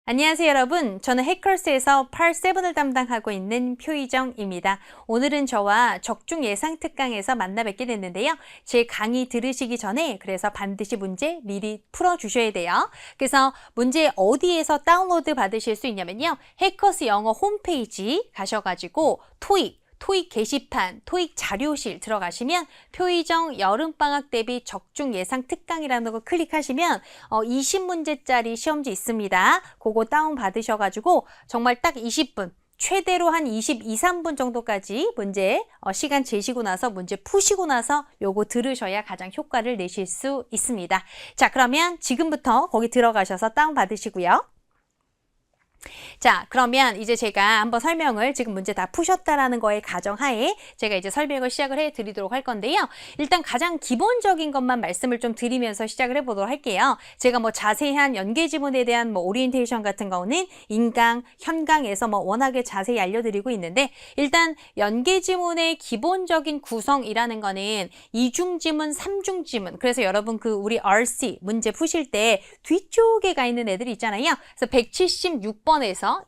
안녕하세요 여러분. 저는 해커스에서 팔7을 담당하고 있는 표희정입니다. 오늘은 저와 적중 예상 특강에서 만나 뵙게 됐는데요. 제 강의 들으시기 전에 그래서 반드시 문제 미리 풀어주셔야 돼요. 그래서 문제 어디에서 다운로드 받으실 수 있냐면요. 해커스 영어 홈페이지 가셔가지고 토익 게시판, 토익 자료실 들어가시면 표희정 여름방학 대비 적중 예상 특강이라는 거 클릭하시면 20문제짜리 시험지 있습니다. 그거 다운 받으셔가지고 정말 딱 20분, 최대로 한 22, 3분 정도까지 문제 시간 재시고 나서 문제 푸시고 나서 요거 들으셔야 가장 효과를 내실 수 있습니다. 자, 그러면 지금부터 거기 들어가셔서 다운 받으시고요. 자, 그러면 이제 제가 한번 설명을 지금 문제 다 푸셨다라는 거에 가정하에 제가 이제 설명을 시작을 해 드리도록 할 건데요. 일단 가장 기본적인 것만 말씀을 좀 드리면서 시작을 해 보도록 할게요. 제가 뭐 자세한 연계 지문에 대한 뭐 오리엔테이션 같은 거는 인강, 현강에서 뭐 워낙에 자세히 알려드리고 있는데 일단 연계 지문의 기본적인 구성이라는 거는 이중 지문, 삼중 지문. 그래서 여러분 그 우리 RC 문제 푸실 때 뒤쪽에 가 있는 애들이 있잖아요. 그래서 176번에서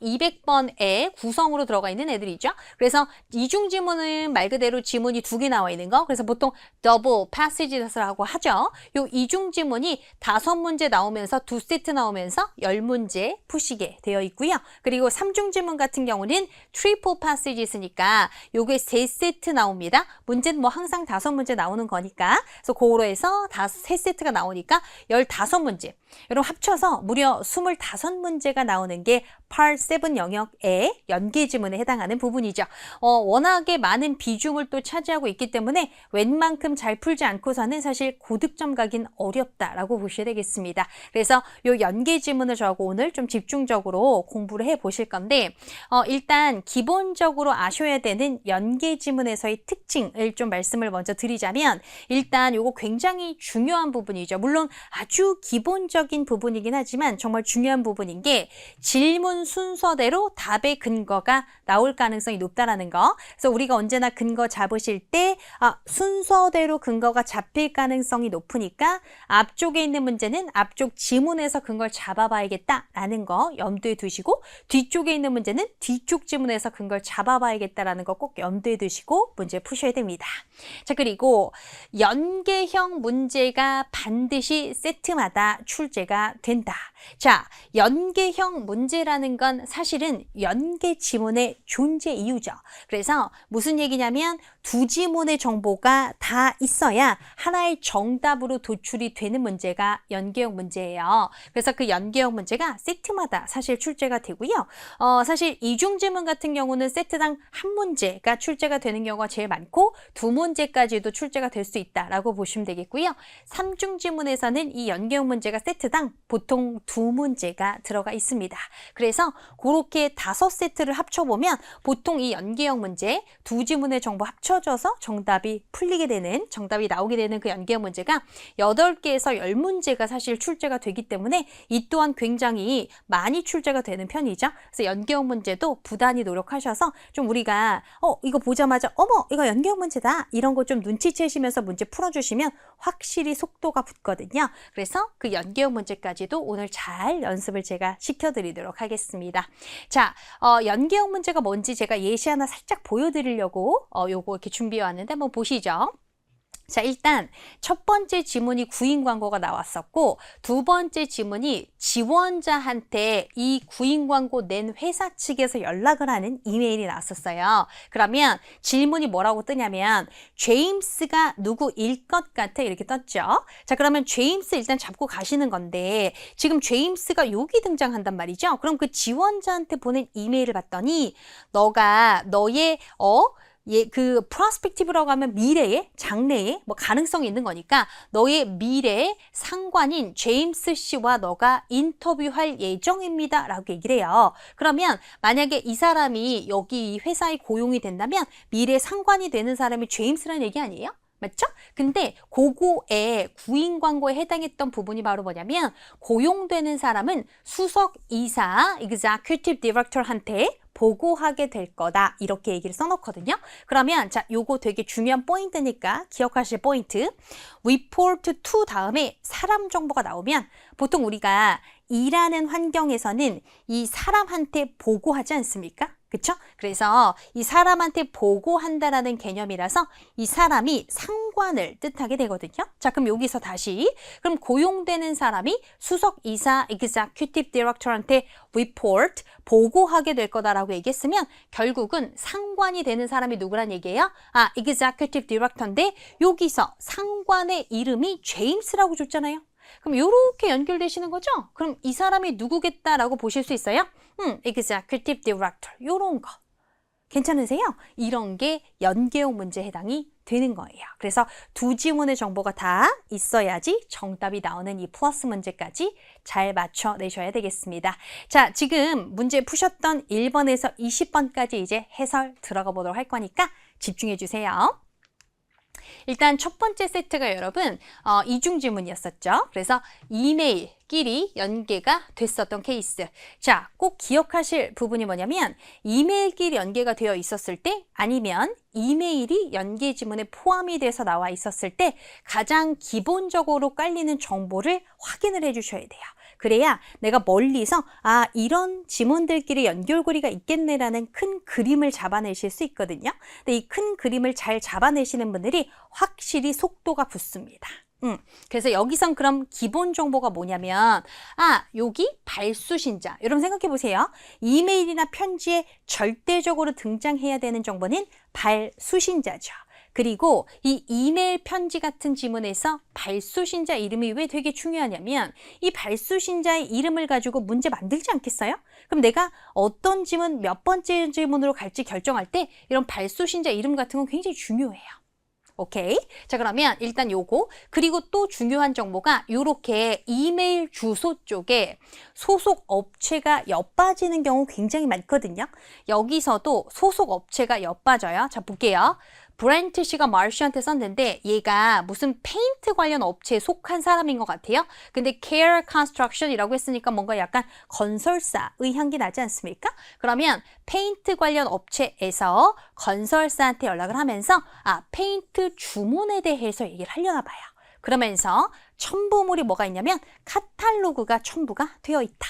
200번의 구성으로 들어가 있는 애들이죠. 그래서 이중 지문은 말 그대로 지문이 두 개 나와 있는 거. 그래서 보통 더블 패시지라고 하죠. 요 이중 지문이 5문제 나오면서 2세트 나오면서 10문제 푸시게 되어 있고요. 그리고 삼중 지문 같은 경우는 트리플 패시지 있으니까 요게 3세트 나옵니다. 문제는 뭐 항상 5문제 나오는 거니까. 그래서 그거로 해서 3세트가 나오니까 15문제. 여러분 합쳐서 무려 25문제가 나오는 게 팔7 영역의 연계 지문에 해당하는 부분이죠. 워낙에 많은 비중을 또 차지하고 있기 때문에 웬만큼 잘 풀지 않고서는 사실 고득점 가긴 어렵다라고 보셔야 되겠습니다. 그래서 이 연계 지문을 저하고 오늘 좀 집중적으로 공부를 해 보실 건데 일단 기본적으로 아셔야 되는 연계 지문에서의 특징을 좀 말씀을 먼저 드리자면 일단 이거 굉장히 중요한 부분이죠. 물론 아주 기본적인 부분이긴 하지만 정말 중요한 부분인 게 질문 순서대로 답의 근거가 나올 가능성이 높다라는 거. 그래서 우리가 언제나 근거 잡으실 때 순서대로 근거가 잡힐 가능성이 높으니까 앞쪽에 있는 문제는 앞쪽 지문에서 근거를 잡아봐야겠다라는 거 염두에 두시고 뒤쪽에 있는 문제는 뒤쪽 지문에서 근거를 잡아봐야겠다라는 거 꼭 염두에 두시고 문제 푸셔야 됩니다. 자, 그리고 연계형 문제가 반드시 세트마다 출제가 된다. 자, 연계형 문제라는 건 사실은 연계 지문의 존재 이유죠. 그래서 무슨 얘기냐면 두 지문의 정보가 다 있어야 하나의 정답으로 도출이 되는 문제가 연계형 문제예요. 그래서 그 연계형 문제가 세트마다 사실 출제가 되고요. 사실 이중 지문 같은 경우는 세트당 한 문제가 출제가 되는 경우가 제일 많고 2문제까지도 출제가 될 수 있다라고 보시면 되겠고요. 삼중 지문에서는 이 연계형 문제가 세트당 보통 2문제가 들어가 있습니다. 그래서 그렇게 5세트를 합쳐보면 보통 이 연계형 문제 두 지문의 정보 합쳐져서 정답이 나오게 되는 그 연계형 문제가 8개에서 10문제가 사실 출제가 되기 때문에 이 또한 굉장히 많이 출제가 되는 편이죠. 그래서 연계형 문제도 부단히 노력하셔서 좀 우리가 이거 보자마자 어머 이거 연계형 문제다 이런 거 좀 눈치채시면서 문제 풀어주시면 확실히 속도가 붙거든요. 그래서 그 연계형 문제까지도 오늘 잘 연습을 제가 시켜드리도록 하겠습니다. 자, 연계형 문제가 뭔지 제가 예시 하나 살짝 보여드리려고 요거 이렇게 준비해 왔는데 한번 보시죠. 자, 일단 첫 번째 지문이 구인 광고가 나왔었고 두 번째 지문이 지원자한테 이 구인 광고 낸 회사 측에서 연락을 하는 이메일이 나왔었어요. 그러면 질문이 뭐라고 뜨냐면 제임스가 누구일 것 같아 이렇게 떴죠. 자, 그러면 제임스 일단 잡고 가시는 건데 지금 제임스가 여기 등장한단 말이죠. 그럼 그 지원자한테 보낸 이메일을 봤더니 너가 너의 그 프로스펙티브라고 하면 미래에, 장래에 뭐 가능성이 있는 거니까 너의 미래의 상관인 제임스 씨와 너가 인터뷰할 예정입니다 라고 얘기를 해요. 그러면 만약에 이 사람이 여기 이 회사에 고용이 된다면 미래 상관이 되는 사람이 제임스라는 얘기 아니에요? 맞죠? 근데 그거에 구인 광고에 해당했던 부분이 바로 뭐냐면 고용되는 사람은 수석 이사, executive director한테 보고하게 될 거다. 이렇게 얘기를 써놓거든요. 그러면 자, 요거 되게 중요한 포인트니까 기억하실 포인트. report to 다음에 사람 정보가 나오면 보통 우리가 일하는 환경에서는 이 사람한테 보고하지 않습니까? 그쵸? 그래서 이 사람한테 보고한다라는 개념이라서 이 사람이 상관을 뜻하게 되거든요. 자, 그럼 여기서 다시 그럼 고용되는 사람이 수석 이사 executive director한테 report 보고하게 될 거다라고 얘기했으면 결국은 상관이 되는 사람이 누구란 얘기예요? 아, executive director인데 여기서 상관의 이름이 제임스라고 줬잖아요. 그럼 이렇게 연결되시는 거죠? 그럼 이 사람이 누구겠다라고 보실 수 있어요? executive director 요런 거 괜찮으세요? 이런 게 연계형 문제에 해당이 되는 거예요. 그래서 두 지문의 정보가 다 있어야지 정답이 나오는 이 플러스 문제까지 잘 맞춰내셔야 되겠습니다. 자, 지금 문제 푸셨던 1번에서 20번까지 이제 해설 들어가 보도록 할 거니까 집중해 주세요. 일단 첫 번째 세트가 여러분 이중 지문이었었죠. 그래서 이메일끼리 연계가 됐었던 케이스. 자, 꼭 기억하실 부분이 뭐냐면 이메일끼리 연계가 되어 있었을 때 아니면 이메일이 연계 지문에 포함이 돼서 나와 있었을 때 가장 기본적으로 깔리는 정보를 확인을 해 주셔야 돼요. 그래야 내가 멀리서 아, 이런 지문들끼리 연결고리가 있겠네라는 큰 그림을 잡아내실 수 있거든요. 근데 이 큰 그림을 잘 잡아내시는 분들이 확실히 속도가 붙습니다. 그래서 여기선 그럼 기본 정보가 뭐냐면 아, 여기 발수신자. 여러분 생각해 보세요. 이메일이나 편지에 절대적으로 등장해야 되는 정보는 발수신자죠. 그리고 이 이메일 편지 같은 지문에서 발수신자 이름이 왜 되게 중요하냐면 이 발수신자의 이름을 가지고 문제 만들지 않겠어요? 그럼 내가 어떤 지문 몇 번째 지문으로 갈지 결정할 때 이런 발수신자 이름 같은 건 굉장히 중요해요. 오케이. 자, 그러면 일단 요거 그리고 또 중요한 정보가 요렇게 이메일 주소 쪽에 소속 업체가 엿빠지는 경우 굉장히 많거든요. 여기서도 소속 업체가 엿빠져요. 자, 볼게요. 브렌트 씨가 마르시한테 썼는데 얘가 무슨 페인트 관련 업체에 속한 사람인 것 같아요. 근데 Care Construction이라고 했으니까 뭔가 약간 건설사의 향기 나지 않습니까? 그러면 페인트 관련 업체에서 건설사한테 연락을 하면서 아, 페인트 주문에 대해서 얘기를 하려나 봐요. 그러면서 첨부물이 뭐가 있냐면 카탈로그가 첨부가 되어 있다.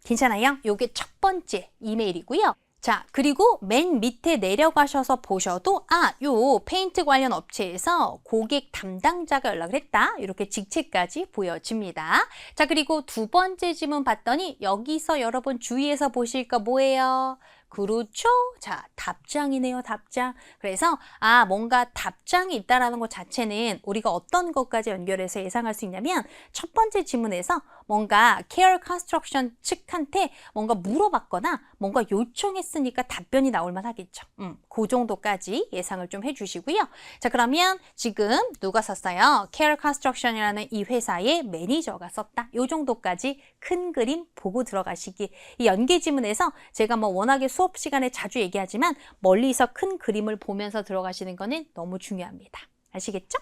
괜찮아요? 요게 첫 번째 이메일이고요. 자, 그리고 맨 밑에 내려가셔서 보셔도 아, 요 페인트 관련 업체에서 고객 담당자가 연락을 했다. 이렇게 직책까지 보여집니다. 자, 그리고 두 번째 지문 봤더니 여기서 여러분 주의해서 보실 거 뭐예요? 그렇죠? 자, 답장이네요, 답장. 그래서 아, 뭔가 답장이 있다라는 것 자체는 우리가 어떤 것까지 연결해서 예상할 수 있냐면 첫 번째 지문에서 뭔가 Care Construction 측한테 뭔가 물어봤거나 뭔가 요청했으니까 답변이 나올 만하겠죠. 그 정도까지 예상을 좀 해주시고요. 자, 그러면 지금 누가 썼어요? Care Construction이라는 이 회사의 매니저가 썼다. 요 정도까지 큰 그림 보고 들어가시기. 이 연계 지문에서 제가 뭐 워낙에 수업 시간에 자주 얘기하지만 멀리서 큰 그림을 보면서 들어가시는 거는 너무 중요합니다. 아시겠죠?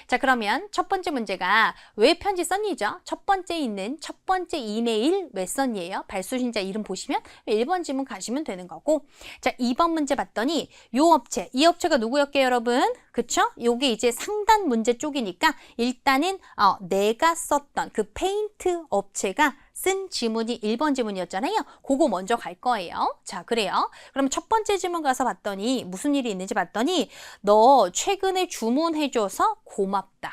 자, 그러면 첫 번째 문제가 왜 편지 썼니죠? 첫 번째 있는 첫 번째 이메일 왜 썼니예요? 발수신자 이름 보시면 1번 지문 가시면 되는 거고. 자, 2번 문제 봤더니 요 업체, 이 업체가 누구였게요, 여러분? 그쵸? 요게 이제 상단 문제 쪽이니까 일단은 내가 썼던 그 페인트 업체가 쓴 지문이 1번 지문이었잖아요. 그거 먼저 갈 거예요. 자, 그래요. 그럼 첫 번째 지문 가서 봤더니 무슨 일이 있는지 봤더니 너 최근에 주문해줘서 고맙다.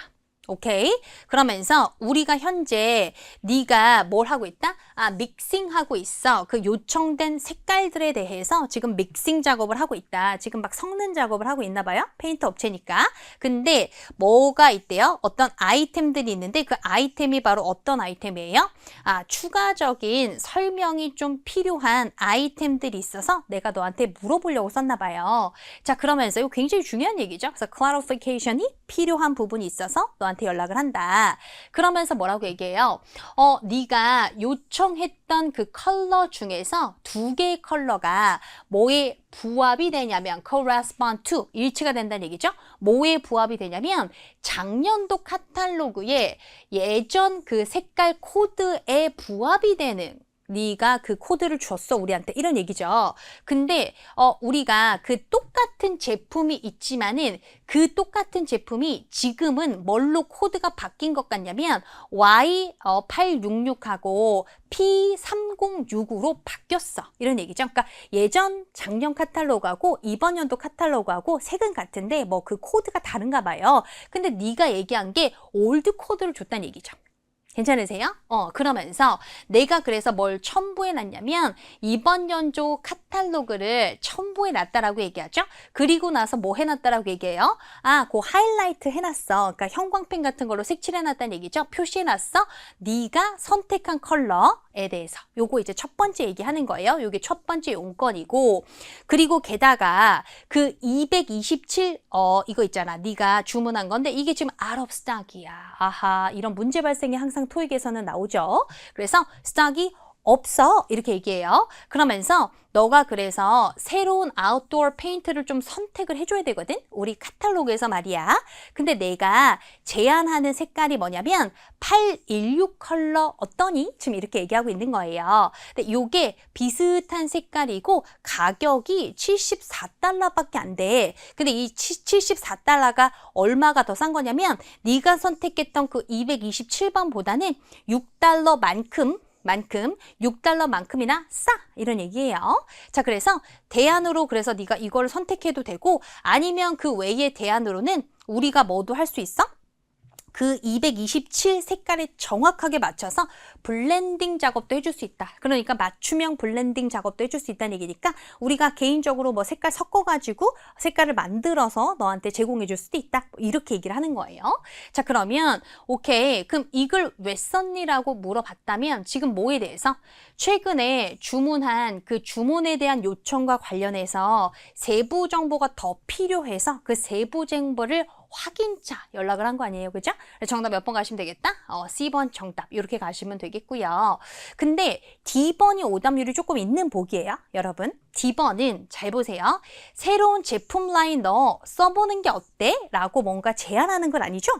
오케이? 그러면서 우리가 현재 네가 뭘 하고 있다? 아, 믹싱하고 있어. 그 요청된 색깔들에 대해서 지금 믹싱 작업을 하고 있다. 지금 막 섞는 작업을 하고 있나 봐요. 페인트 업체니까. 근데 뭐가 있대요? 어떤 아이템들이 있는데 그 아이템이 바로 어떤 아이템이에요? 아, 추가적인 설명이 좀 필요한 아이템들이 있어서 내가 너한테 물어보려고 썼나 봐요. 자, 그러면서 이거 굉장히 중요한 얘기죠. 그래서 clarification이 필요한 부분이 있어서 너한테 연락을 한다. 그러면서 뭐라고 얘기해요? 네가 요청했던 그 컬러 중에서 두 개의 컬러가 뭐에 부합이 되냐면 correspond to, 일치가 된다는 얘기죠. 뭐에 부합이 되냐면 작년도 카탈로그에 예전 그 색깔 코드에 부합이 되는 네가 그 코드를 줬어 우리한테 이런 얘기죠. 근데 우리가 그 똑같은 제품이 있지만은 그 똑같은 제품이 지금은 뭘로 코드가 바뀐 것 같냐면 Y866하고 P306으로 바뀌었어 이런 얘기죠. 그러니까 예전 작년 카탈로그하고 이번 연도 카탈로그하고 색은 같은데 뭐 그 코드가 다른가 봐요. 근데 네가 얘기한 게 올드 코드를 줬다는 얘기죠. 괜찮으세요? 그러면서 내가 그래서 뭘 첨부해 놨냐면 이번 연도 카탈로그를 첨부해 놨다라고 얘기하죠. 그리고 나서 뭐 해놨다라고 얘기해요? 그 하이라이트 해놨어. 그러니까 형광펜 같은 걸로 색칠해 놨다는 얘기죠. 표시해 놨어. 네가 선택한 컬러에 대해서. 요거 이제 첫 번째 얘기하는 거예요. 요게 첫 번째 용건이고 그리고 게다가 그 227 이거 있잖아. 네가 주문한 건데 이게 지금 out of stock이야. 아하, 이런 문제 발생이 항상 토익에서는 나오죠. 그래서 스톡이 없어 이렇게 얘기해요. 그러면서 너가 그래서 새로운 아웃도어 페인트를 좀 선택을 해줘야 되거든. 우리 카탈로그에서 말이야. 근데 내가 제안하는 색깔이 뭐냐면 816 컬러 어떠니? 지금 이렇게 얘기하고 있는 거예요. 근데 이게 비슷한 색깔이고 가격이 $74밖에 안 돼. 근데 이 $74가 얼마가 더 싼 거냐면 네가 선택했던 그 227번보다는 $6만큼 6달러만큼이나 싸 이런 얘기예요. 자, 그래서 대안으로 그래서 네가 이걸 선택해도 되고 아니면 그 외의 대안으로는 우리가 뭐도 할 수 있어? 그 227 색깔에 정확하게 맞춰서 블렌딩 작업도 해줄 수 있다. 그러니까 맞춤형 블렌딩 작업도 해줄 수 있다는 얘기니까 우리가 개인적으로 뭐 색깔 섞어가지고 색깔을 만들어서 너한테 제공해줄 수도 있다. 이렇게 얘기를 하는 거예요. 자, 그러면 오케이. 그럼 이걸 왜 썼니라고 물어봤다면 지금 뭐에 대해서? 최근에 주문한 그 주문에 대한 요청과 관련해서 세부 정보가 더 필요해서 그 세부 정보를 확인차 연락을 한 거 아니에요. 그죠? 정답 몇 번 가시면 되겠다? C번 정답 이렇게 가시면 되겠고요. 근데 D번이 오답률이 조금 있는 보기예요. 여러분. D번은 잘 보세요. 새로운 제품 라인 너 써보는 게 어때? 라고 뭔가 제안하는 건 아니죠?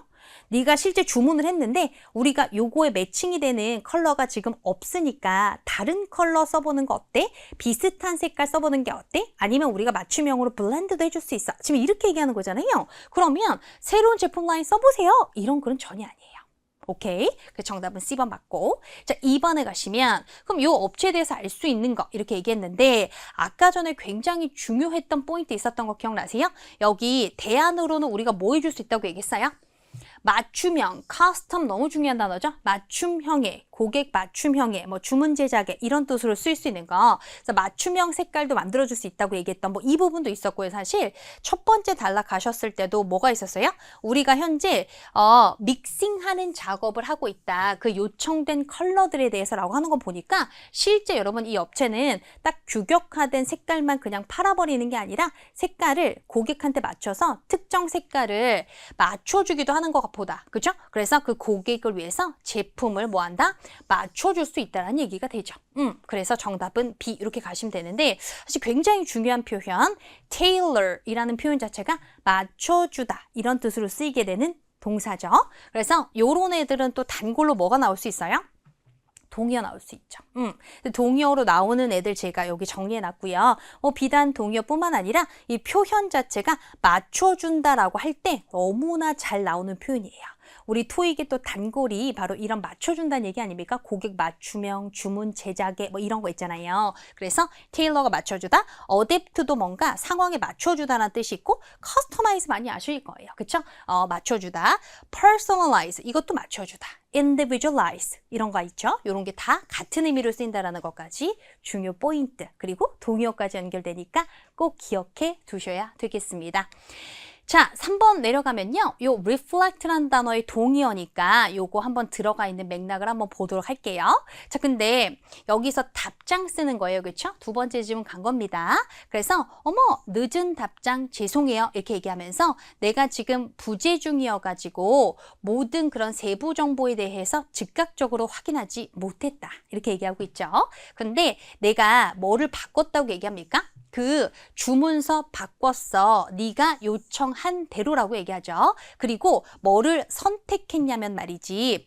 네가 실제 주문을 했는데 우리가 요거에 매칭이 되는 컬러가 지금 없으니까 다른 컬러 써보는 거 어때? 비슷한 색깔 써보는 게 어때? 아니면 우리가 맞춤형으로 블렌드도 해줄 수 있어. 지금 이렇게 얘기하는 거잖아요. 그러면 새로운 제품 라인 써보세요. 이런 글은 전혀 아니에요. 오케이. 그 정답은 C번 맞고. 자, 2번에 가시면 그럼 요 업체에 대해서 알 수 있는 거 이렇게 얘기했는데 아까 전에 굉장히 중요했던 포인트 있었던 거 기억나세요? 여기 대안으로는 우리가 뭐 해줄 수 있다고 얘기했어요? 맞춤형, 커스텀 너무 중요한 단어죠. 맞춤형의, 고객 맞춤형의, 뭐 주문 제작의 이런 뜻으로 쓰일 수 있는 거. 그래서 맞춤형 색깔도 만들어줄 수 있다고 얘기했던 뭐 이 부분도 있었고요. 사실 첫 번째 단락 가셨을 때도 뭐가 있었어요? 우리가 현재 믹싱하는 작업을 하고 있다. 그 요청된 컬러들에 대해서라고 하는 거 보니까 실제 여러분 이 업체는 딱 규격화된 색깔만 그냥 팔아버리는 게 아니라 색깔을 고객한테 맞춰서 특정 색깔을 맞춰주기도 하는 것 보다. 그죠? 그래서 그 고객을 위해서 제품을 뭐 한다? 맞춰줄 수 있다는 얘기가 되죠. 그래서 정답은 B 이렇게 가시면 되는데 사실 굉장히 중요한 표현 tailor이라는 표현 자체가 맞춰주다 이런 뜻으로 쓰이게 되는 동사죠. 그래서 요런 애들은 또 단골로 뭐가 나올 수 있어요? 동의어 나올 수 있죠. 동의어로 나오는 애들 제가 여기 정리해놨고요. 비단 동의어뿐만 아니라 이 표현 자체가 맞춰준다라고 할 때 너무나 잘 나오는 표현이에요. 우리 토익의 또 단골이 바로 이런 맞춰준다는 얘기 아닙니까? 고객 맞춤형, 주문 제작에 뭐 이런 거 있잖아요. 그래서 테일러가 맞춰주다, 어댑트도 뭔가 상황에 맞춰주다라는 뜻이 있고 커스터마이즈 많이 아실 거예요. 그쵸? 맞춰주다, personalize 이것도 맞춰주다, individualize 이런 거 있죠? 이런 게 다 같은 의미로 쓰인다라는 것까지 중요 포인트 그리고 동의어까지 연결되니까 꼭 기억해 두셔야 되겠습니다. 자, 3번 내려가면요. 요 reflect라는 단어의 동의어니까 요거 한번 들어가 있는 맥락을 한번 보도록 할게요. 자, 근데 여기서 답장 쓰는 거예요. 그렇죠? 두 번째 질문 간 겁니다. 그래서 어머, 늦은 답장 죄송해요. 이렇게 얘기하면서 내가 지금 부재 중이어 가지고 모든 그런 세부 정보에 대해서 즉각적으로 확인하지 못했다. 이렇게 얘기하고 있죠. 근데 내가 뭐를 바꿨다고 얘기합니까? 그 주문서 바꿨어. 네가 요청한 대로라고 얘기하죠. 그리고 뭐를 선택했냐면 말이지.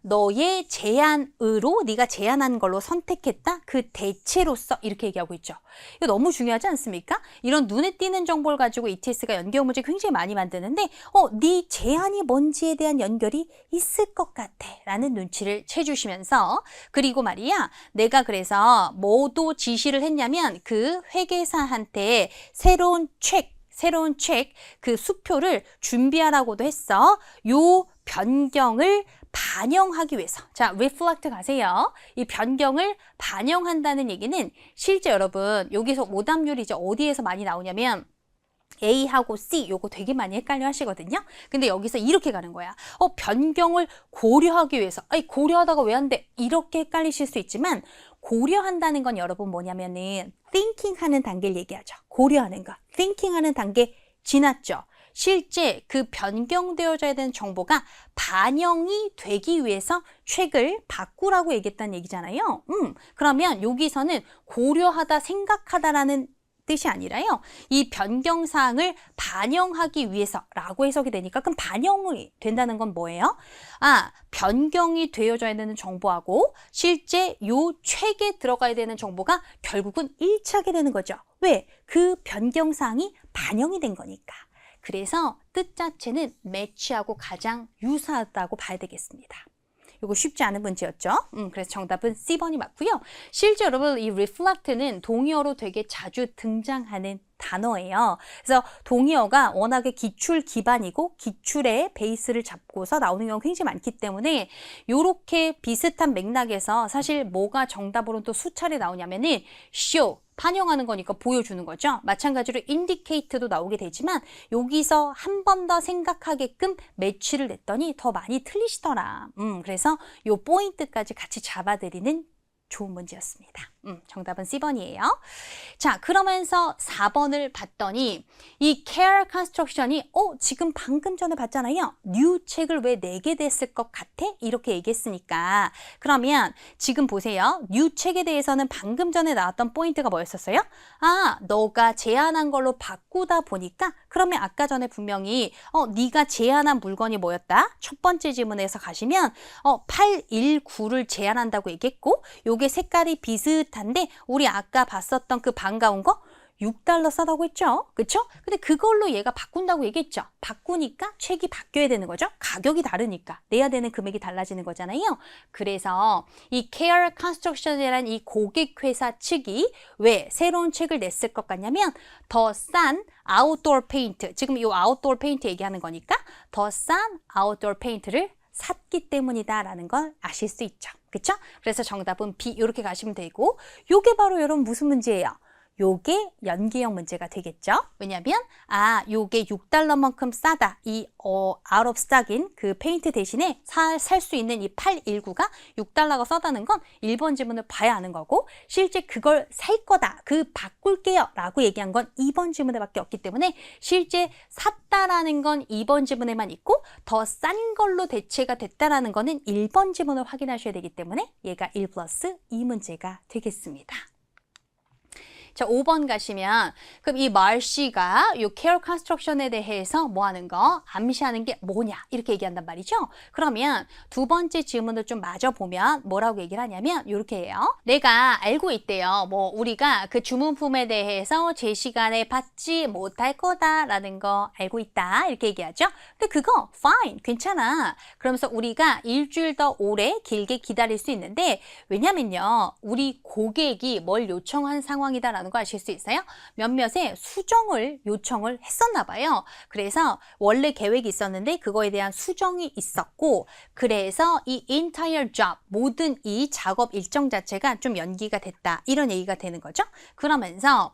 너의 제안으로 네가 제안한 걸로 선택했다. 그 대체로서 이렇게 얘기하고 있죠. 이거 너무 중요하지 않습니까? 이런 눈에 띄는 정보를 가지고 ETS가 연결 문제 굉장히 많이 만드는데 네 제안이 뭔지에 대한 연결이 있을 것 같아 라는 눈치를 채주시면서 그리고 말이야 내가 그래서 뭐도 지시를 했냐면 그 회계사한테 새로운 책 그 수표를 준비하라고도 했어. 요 변경을 반영하기 위해서. 자, reflect 가세요. 이 변경을 반영한다는 얘기는 실제 여러분 여기서 오답률이 이제 어디에서 많이 나오냐면 A하고 C 요거 되게 많이 헷갈려 하시거든요. 근데 여기서 이렇게 가는 거야. 변경을 고려하기 위해서. 고려하다가 왜 안 돼? 이렇게 헷갈리실 수 있지만 고려한다는 건 여러분 뭐냐면은 thinking 하는 단계를 얘기하죠. 고려하는 거. thinking 하는 단계 지났죠. 실제 그 변경되어져야 되는 정보가 반영이 되기 위해서 책을 바꾸라고 얘기했다는 얘기잖아요. 그러면 여기서는 고려하다, 생각하다라는 뜻이 아니라요. 이 변경사항을 반영하기 위해서라고 해석이 되니까 그럼 반영이 된다는 건 뭐예요? 변경이 되어져야 되는 정보하고 실제 요 책에 들어가야 되는 정보가 결국은 일치하게 되는 거죠. 왜? 그 변경사항이 반영이 된 거니까. 그래서 뜻 자체는 매치하고 가장 유사하다고 봐야 되겠습니다. 이거 쉽지 않은 문제였죠. 그래서 정답은 C번이 맞고요. 실제 여러분 이 reflect는 동의어로 되게 자주 등장하는 단어예요. 그래서 동의어가 워낙에 기출 기반이고 기출의 베이스를 잡고서 나오는 경우가 굉장히 많기 때문에 이렇게 비슷한 맥락에서 사실 뭐가 정답으로 또 수차례 나오냐면은 show 반영하는 거니까 보여주는 거죠. 마찬가지로 indicate도 나오게 되지만 여기서 한 번 더 생각하게끔 매치를 냈더니 더 많이 틀리시더라. 그래서 요 포인트까지 같이 잡아드리는 좋은 문제였습니다. 정답은 C번이에요. 자, 그러면서 4번을 봤더니 이 care construction이 지금 방금 전에 봤잖아요. new 책을 왜 내게 됐을 것 같아? 이렇게 얘기했으니까 그러면 지금 보세요. new 책에 대해서는 방금 전에 나왔던 포인트가 뭐였었어요? 너가 제안한 걸로 바꾸다 보니까 그러면 아까 전에 분명히 네가 제안한 물건이 뭐였다? 첫 번째 지문에서 가시면 819를 제안한다고 얘기했고 요게 색깔이 비슷한데 우리 아까 봤었던 그 반가운 거 6달러 싸다고 했죠? 그쵸? 근데 그걸로 얘가 바꾼다고 얘기했죠? 바꾸니까 책이 바뀌어야 되는 거죠? 가격이 다르니까 내야 되는 금액이 달라지는 거잖아요. 그래서 이 care construction이라는 이 고객회사 측이 왜 새로운 책을 냈을 것 같냐면 더 싼 아웃도어 페인트, 지금 이 아웃도어 페인트 얘기하는 거니까 더 싼 아웃도어 페인트를 샀기 때문이다라는 걸 아실 수 있죠. 그쵸? 그래서 정답은 B 이렇게 가시면 되고 요게 바로 여러분 무슨 문제예요? 요게 연계형 문제가 되겠죠. 왜냐면 요게 6달러만큼 싸다. 이 out of stock인 그 페인트 대신에 살 수 있는 이 819가 6달러가 싸다는 건 1번 지문을 봐야 하는 거고 실제 그걸 살 거다. 그 바꿀게요 라고 얘기한 건 2번 지문에밖에 없기 때문에 실제 샀다라는 건 2번 지문에만 있고 더 싼 걸로 대체가 됐다라는 거는 1번 지문을 확인하셔야 되기 때문에 얘가 1 플러스 2 문제가 되겠습니다. 자, 5번 가시면 그럼 이 말씨가 이 care construction에 대해서 뭐 하는 거? 암시하는 게 뭐냐? 이렇게 얘기한단 말이죠. 그러면 두 번째 질문을 좀 마저 보면 뭐라고 얘기를 하냐면 이렇게 해요. 내가 알고 있대요. 뭐 우리가 그 주문품에 대해서 제 시간에 받지 못할 거다라는 거 알고 있다. 이렇게 얘기하죠. 근데 그거 fine, 괜찮아. 그러면서 우리가 일주일 더 오래 길게 기다릴 수 있는데 왜냐면요. 우리 고객이 뭘 요청한 상황이다라는 거 아실 수 있어요? 몇몇의 수정을 요청을 했었나 봐요. 그래서 원래 계획이 있었는데 그거에 대한 수정이 있었고 그래서 이 entire job, 모든 이 작업 일정 자체가 좀 연기가 됐다. 이런 얘기가 되는 거죠. 그러면서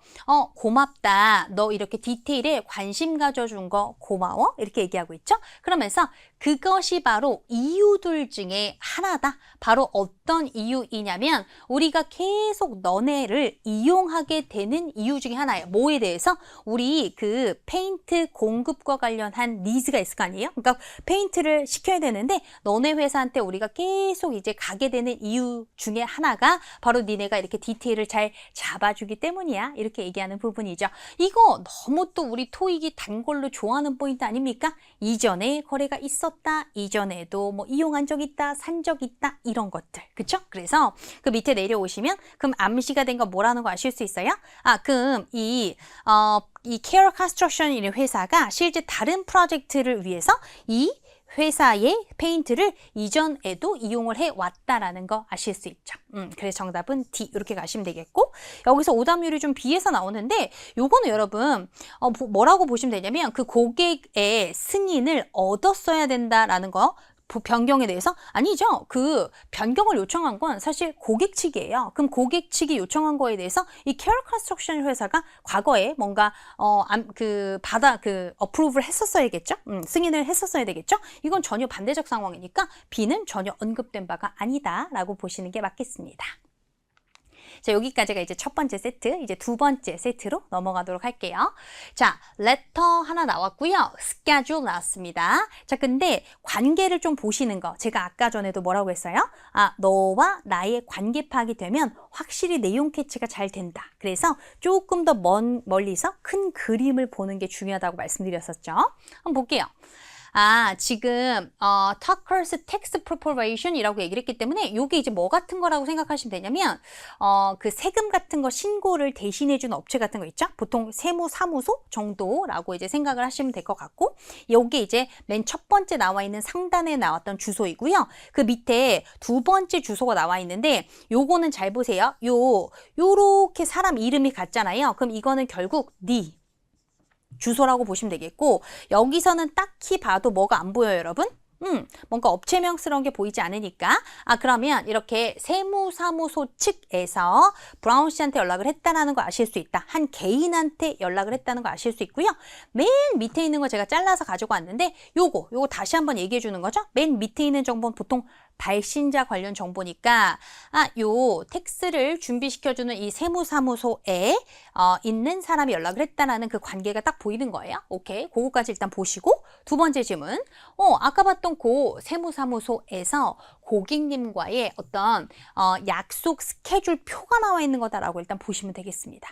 고맙다. 너 이렇게 디테일에 관심 가져준 거 고마워. 이렇게 얘기하고 있죠. 그러면서 그것이 바로 이유들 중에 하나다. 바로 어떤 이유이냐면 우리가 계속 너네를 이용하게 되는 이유 중에 하나예요. 뭐에 대해서? 우리 그 페인트 공급과 관련한 니즈가 있을 거 아니에요? 그러니까 페인트를 시켜야 되는데 너네 회사한테 우리가 계속 이제 가게 되는 이유 중에 하나가 바로 니네가 이렇게 디테일을 잘 잡아주기 때문이야. 이렇게 얘기하는 부분이죠. 이거 너무 또 우리 토익이 단골로 좋아하는 포인트 아닙니까? 이전에 거래가 있었다. 이전에도 뭐 이용한 적 있다. 산 적 있다. 이런 것들. 그쵸? 그래서 그 밑에 내려오시면 그럼 암시가 된 거 뭐라는 거 아실 수 있어요? 그럼 이 케어 컨스트럭션이라는 회사가 실제 다른 프로젝트를 위해서 이 회사의 페인트를 이전에도 이용을 해왔다라는 거 아실 수 있죠. 그래서 정답은 D 이렇게 가시면 되겠고 여기서 오답률이 좀 B에서 나오는데 요거는 여러분 뭐라고 보시면 되냐면 그 고객의 승인을 얻었어야 된다라는 거 변경에 대해서 아니죠. 그 변경을 요청한 건 사실 고객 측이에요. 그럼 고객 측이 요청한 거에 대해서 이 케어 컨스트럭션 회사가 과거에 뭔가 어프로브를 했었어야겠죠. 승인을 했었어야 되겠죠. 이건 전혀 반대적 상황이니까 B는 전혀 언급된 바가 아니다라고 보시는 게 맞겠습니다. 자, 여기까지가 이제 첫 번째 세트, 이제 두 번째 세트로 넘어가도록 할게요. 자, letter 하나 나왔고요. schedule 나왔습니다. 자, 근데 관계를 좀 보시는 거. 제가 아까 전에도 뭐라고 했어요? 너와 나의 관계 파악이 되면 확실히 내용 캐치가 잘 된다. 그래서 조금 더 멀리서 큰 그림을 보는 게 중요하다고 말씀드렸었죠. 한번 볼게요. 지금 Tucker's Tax Preparation이라고 얘기를 했기 때문에 이게 이제 뭐 같은 거라고 생각하시면 되냐면 그 세금 같은 거 신고를 대신해 주는 업체 같은 거 있죠? 보통 세무사무소 정도라고 이제 생각을 하시면 될 것 같고 요게 이제 맨 첫 번째 나와 있는 상단에 나왔던 주소이고요. 그 밑에 두 번째 주소가 나와 있는데 요거는 잘 보세요. 요렇게 사람 이름이 같잖아요. 그럼 이거는 결국 네 주소라고 보시면 되겠고 여기서는 딱히 봐도 뭐가 안 보여요, 여러분? 뭔가 업체명스러운 게 보이지 않으니까 그러면 이렇게 세무사무소 측에서 브라운 씨한테 연락을 했다는 거 아실 수 있다. 한 개인한테 연락을 했다는 거 아실 수 있고요. 맨 밑에 있는 거 제가 잘라서 가지고 왔는데 요거 다시 한번 얘기해 주는 거죠. 맨 밑에 있는 정보는 보통 발신자 관련 정보니까 요 텍스를 준비시켜주는 이 세무사무소에 있는 사람이 연락을 했다라는 그 관계가 딱 보이는 거예요. 오케이, 그거까지 일단 보시고 두 번째 질문. 아까 봤던 그 세무사무소에서 고객님과의 어떤 약속 스케줄 표가 나와 있는 거다라고 일단 보시면 되겠습니다.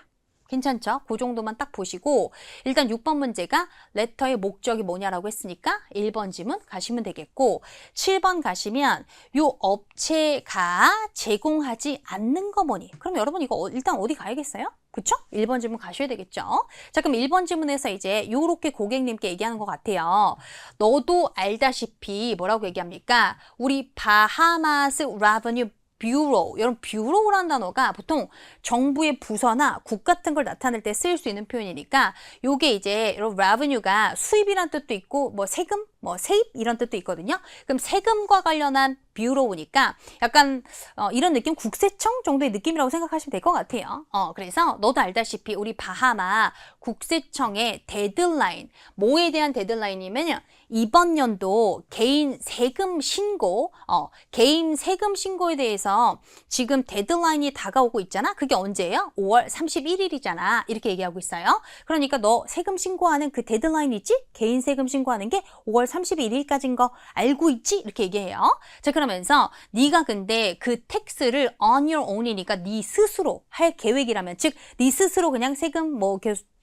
괜찮죠? 그 정도만 딱 보시고 일단 6번 문제가 레터의 목적이 뭐냐라고 했으니까 1번 지문 가시면 되겠고 7번 가시면 요 업체가 제공하지 않는 거 뭐니? 그럼 여러분 이거 일단 어디 가야겠어요? 그쵸? 1번 지문 가셔야 되겠죠? 자, 그럼 1번 지문에서 이제 요렇게 고객님께 얘기하는 것 같아요. 너도 알다시피 뭐라고 얘기합니까? 우리 바하마스 레버뉴 뷰로, 여러분 뷰로라는 단어가 보통 정부의 부서나 국 같은 걸 나타낼 때 쓰일 수 있는 표현이니까 요게 이제 여러분 revenue가 수입이란 뜻도 있고 뭐 세금, 뭐 세입 이런 뜻도 있거든요. 그럼 세금과 관련한 뷰로우니까 약간 이런 느낌 국세청 정도의 느낌이라고 생각하시면 될 것 같아요. 그래서 너도 알다시피 우리 바하마 국세청의 데드라인, 뭐에 대한 데드라인이면요. 이번 연도 개인 세금 신고, 개인 세금 신고에 대해서 지금 데드라인이 다가오고 있잖아. 그게 언제예요? 5월 31일이잖아. 이렇게 얘기하고 있어요. 그러니까 너 세금 신고하는 그 데드라인 있지? 개인 세금 신고하는 게 5월 31일까지인 거 알고 있지? 이렇게 얘기해요. 자, 그러면서 네가 근데 그 텍스를 on your own이니까 네 스스로 할 계획이라면 즉 네 스스로 그냥 세금 뭐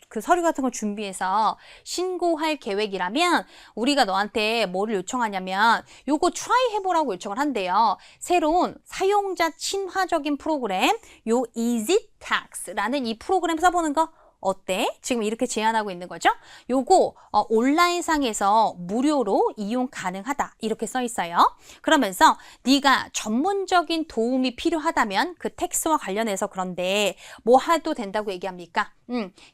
그 서류 같은 걸 준비해서 신고할 계획이라면 우리가 너한테 뭐를 요청하냐면 요거 try 해보라고 요청을 한대요. 새로운 사용자 친화적인 프로그램 요 EasyTax라는 이 프로그램 써보는 거 어때? 지금 이렇게 제안하고 있는 거죠. 요거 온라인상에서 무료로 이용 가능하다 이렇게 써 있어요. 그러면서 네가 전문적인 도움이 필요하다면 그 텍스와 관련해서 그런데 뭐 해도 된다고 얘기합니까?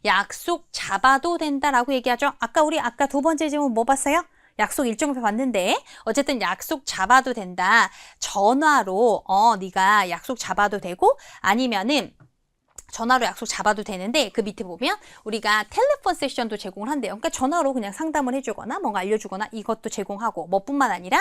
약속 잡아도 된다라고 얘기하죠. 아까 두 번째 질문 뭐 봤어요? 약속 일정표 봤는데 어쨌든 약속 잡아도 된다. 전화로 네가 약속 잡아도 되고 아니면은 전화로 약속 잡아도 되는데 그 밑에 보면 우리가 텔레폰 세션도 제공을 한대요. 그러니까 전화로 그냥 상담을 해주거나 뭔가 알려주거나 이것도 제공하고 뭐뿐만 아니라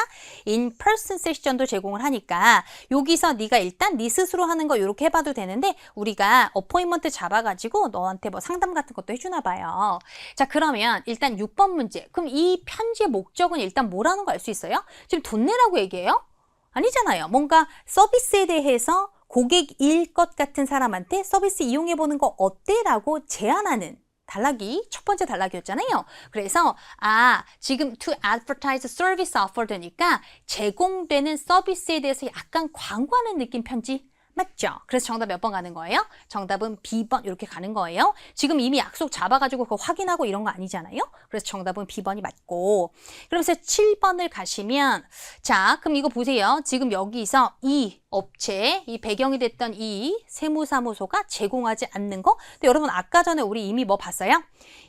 in-person 세션도 제공을 하니까 여기서 네가 일단 네 스스로 하는 거 이렇게 해봐도 되는데 우리가 어포인먼트 잡아가지고 너한테 뭐 상담 같은 것도 해주나 봐요. 자, 그러면 일단 6번 문제. 그럼 이 편지의 목적은 일단 뭐라는 거 알 수 있어요? 지금 돈 내라고 얘기해요? 아니잖아요. 뭔가 서비스에 대해서 고객일 것 같은 사람한테 서비스 이용해보는 거 어때? 라고 제안하는 단락이 첫 번째 단락이었잖아요. 그래서 지금 to advertise service offered니까 제공되는 서비스에 대해서 약간 광고하는 느낌 편지 맞죠? 그래서 정답 몇 번 가는 거예요? 정답은 B번 이렇게 가는 거예요. 지금 이미 약속 잡아가지고 그거 확인하고 이런 거 아니잖아요? 그래서 정답은 B번이 맞고 그러면서 7번을 가시면 자, 그럼 이거 보세요. 지금 여기서 이 업체, 이 배경이 됐던 이 세무사무소가 제공하지 않는 거. 근데 여러분 아까 전에 우리 이미 뭐 봤어요?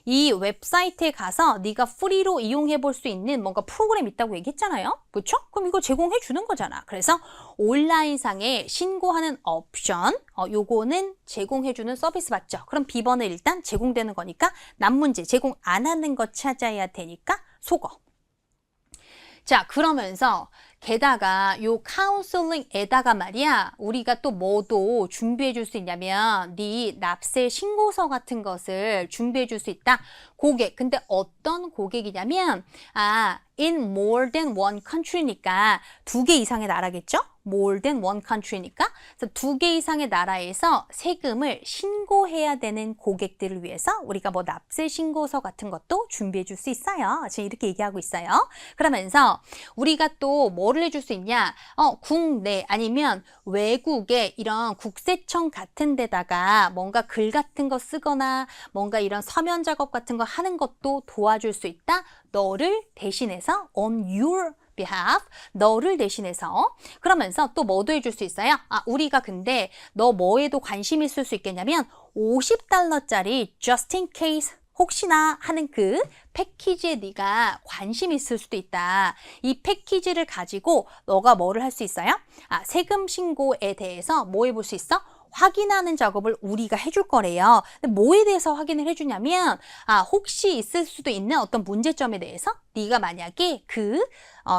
이 웹사이트에 가서 네가 프리로 이용해 볼 수 있는 뭔가 프로그램 있다고 얘기했잖아요. 그렇죠? 그럼 이거 제공해 주는 거잖아. 그래서 온라인상에 신고하는 옵션, 요거는 제공해 주는 서비스 맞죠? 그럼 B번은 일단 제공되는 거니까 남문제 제공 안 하는 거 찾아야 되니까 속어. 자, 그러면서 게다가 요 카운슬링에다가 말이야 우리가 또 뭐도 준비해 줄 수 있냐면 네 납세 신고서 같은 것을 준비해 줄 수 있다. 고객. 근데 어떤 고객이냐면 in more than one country니까 2개 이상의 나라겠죠? more than one country니까 그래서 2개 이상의 나라에서 세금을 신고해야 되는 고객들을 위해서 우리가 뭐 납세 신고서 같은 것도 준비해 줄 수 있어요. 지금 이렇게 얘기하고 있어요. 그러면서 우리가 또 뭐를 해줄 수 있냐? 국내 아니면 외국의 이런 국세청 같은 데다가 뭔가 글 같은 거 쓰거나 뭔가 이런 서면 작업 같은 거 하는 것도 도와줄 수 있다. 너를 대신해서 on your behalf, 너를 대신해서. 그러면서 또 뭐도 해줄 수 있어요? 우리가 근데 너 뭐에도 관심 있을 수 있겠냐면 $50짜리 just in case 혹시나 하는 그 패키지에 네가 관심 있을 수도 있다. 이 패키지를 가지고 너가 뭐를 할 수 있어요? 세금 신고에 대해서 뭐 해볼 수 있어? 확인하는 작업을 우리가 해줄 거래요. 근데 뭐에 대해서 확인을 해주냐면 혹시 있을 수도 있는 어떤 문제점에 대해서 네가 만약에 그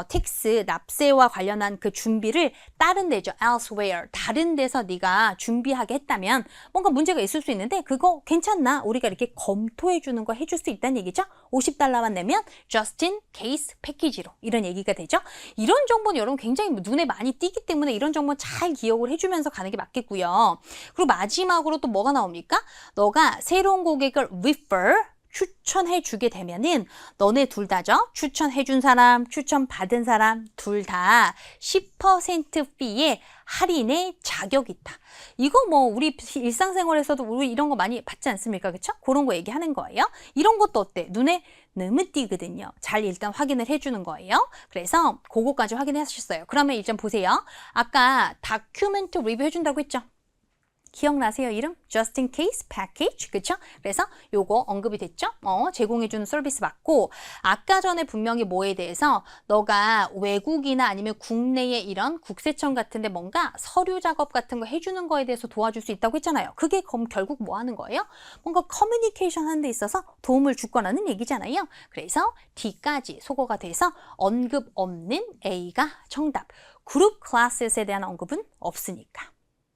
텍스 납세와 관련한 그 준비를 다른 데죠. elsewhere 다른 데서 네가 준비하게 했다면 뭔가 문제가 있을 수 있는데 그거 괜찮나? 우리가 이렇게 검토해 주는 거 해줄 수 있다는 얘기죠. $50만 내면 just in case 패키지로 이런 얘기가 되죠. 이런 정보는 여러분 굉장히 눈에 많이 띄기 때문에 이런 정보는 잘 기억을 해주면서 가는 게 맞겠고요. 그리고 마지막으로 또 뭐가 나옵니까? 너가 새로운 고객을 refer 추천해 주게 되면은 너네 둘 다죠. 추천해 준 사람, 추천 받은 사람 둘 다 10% fee의 할인의 자격이 있다. 이거 뭐 우리 일상생활에서도 우리 이런 거 많이 받지 않습니까? 그렇죠? 그런 거 얘기하는 거예요. 이런 것도 어때? 눈에 너무 띄거든요. 잘 일단 확인을 해주는 거예요. 그래서 그거까지 확인하셨어요. 그러면 일단 보세요. 아까 다큐멘트 리뷰 해준다고 했죠? 기억나세요? 이름? Just in case package. 그쵸? 그래서 요거 언급이 됐죠? 제공해주는 서비스 맞고 아까 전에 분명히 뭐에 대해서 너가 외국이나 아니면 국내에 이런 국세청 같은데 뭔가 서류 작업 같은 거 해주는 거에 대해서 도와줄 수 있다고 했잖아요. 그게 결국 뭐 하는 거예요? 뭔가 커뮤니케이션 하는 데 있어서 도움을 줄 거라는 얘기잖아요. 그래서 D까지 소거가 돼서 언급 없는 A가 정답. 그룹 클래스에 대한 언급은 없으니까.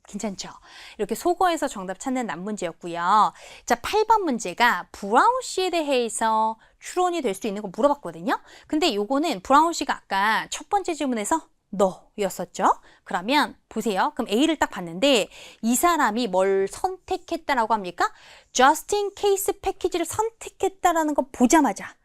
괜찮죠? 이렇게 소거해서 정답 찾는 난문제였고요. 자, 8번 문제가 브라운 씨에 대해서 추론이 될 수 있는 거 물어봤거든요. 근데 요거는 브라운 씨가 아까 첫 번째 질문에서 너였었죠? 그러면 보세요. 그럼 A를 딱 봤는데 이 사람이 뭘 선택했다라고 합니까? Just in case 패키지를 선택했다라는 거 보자마자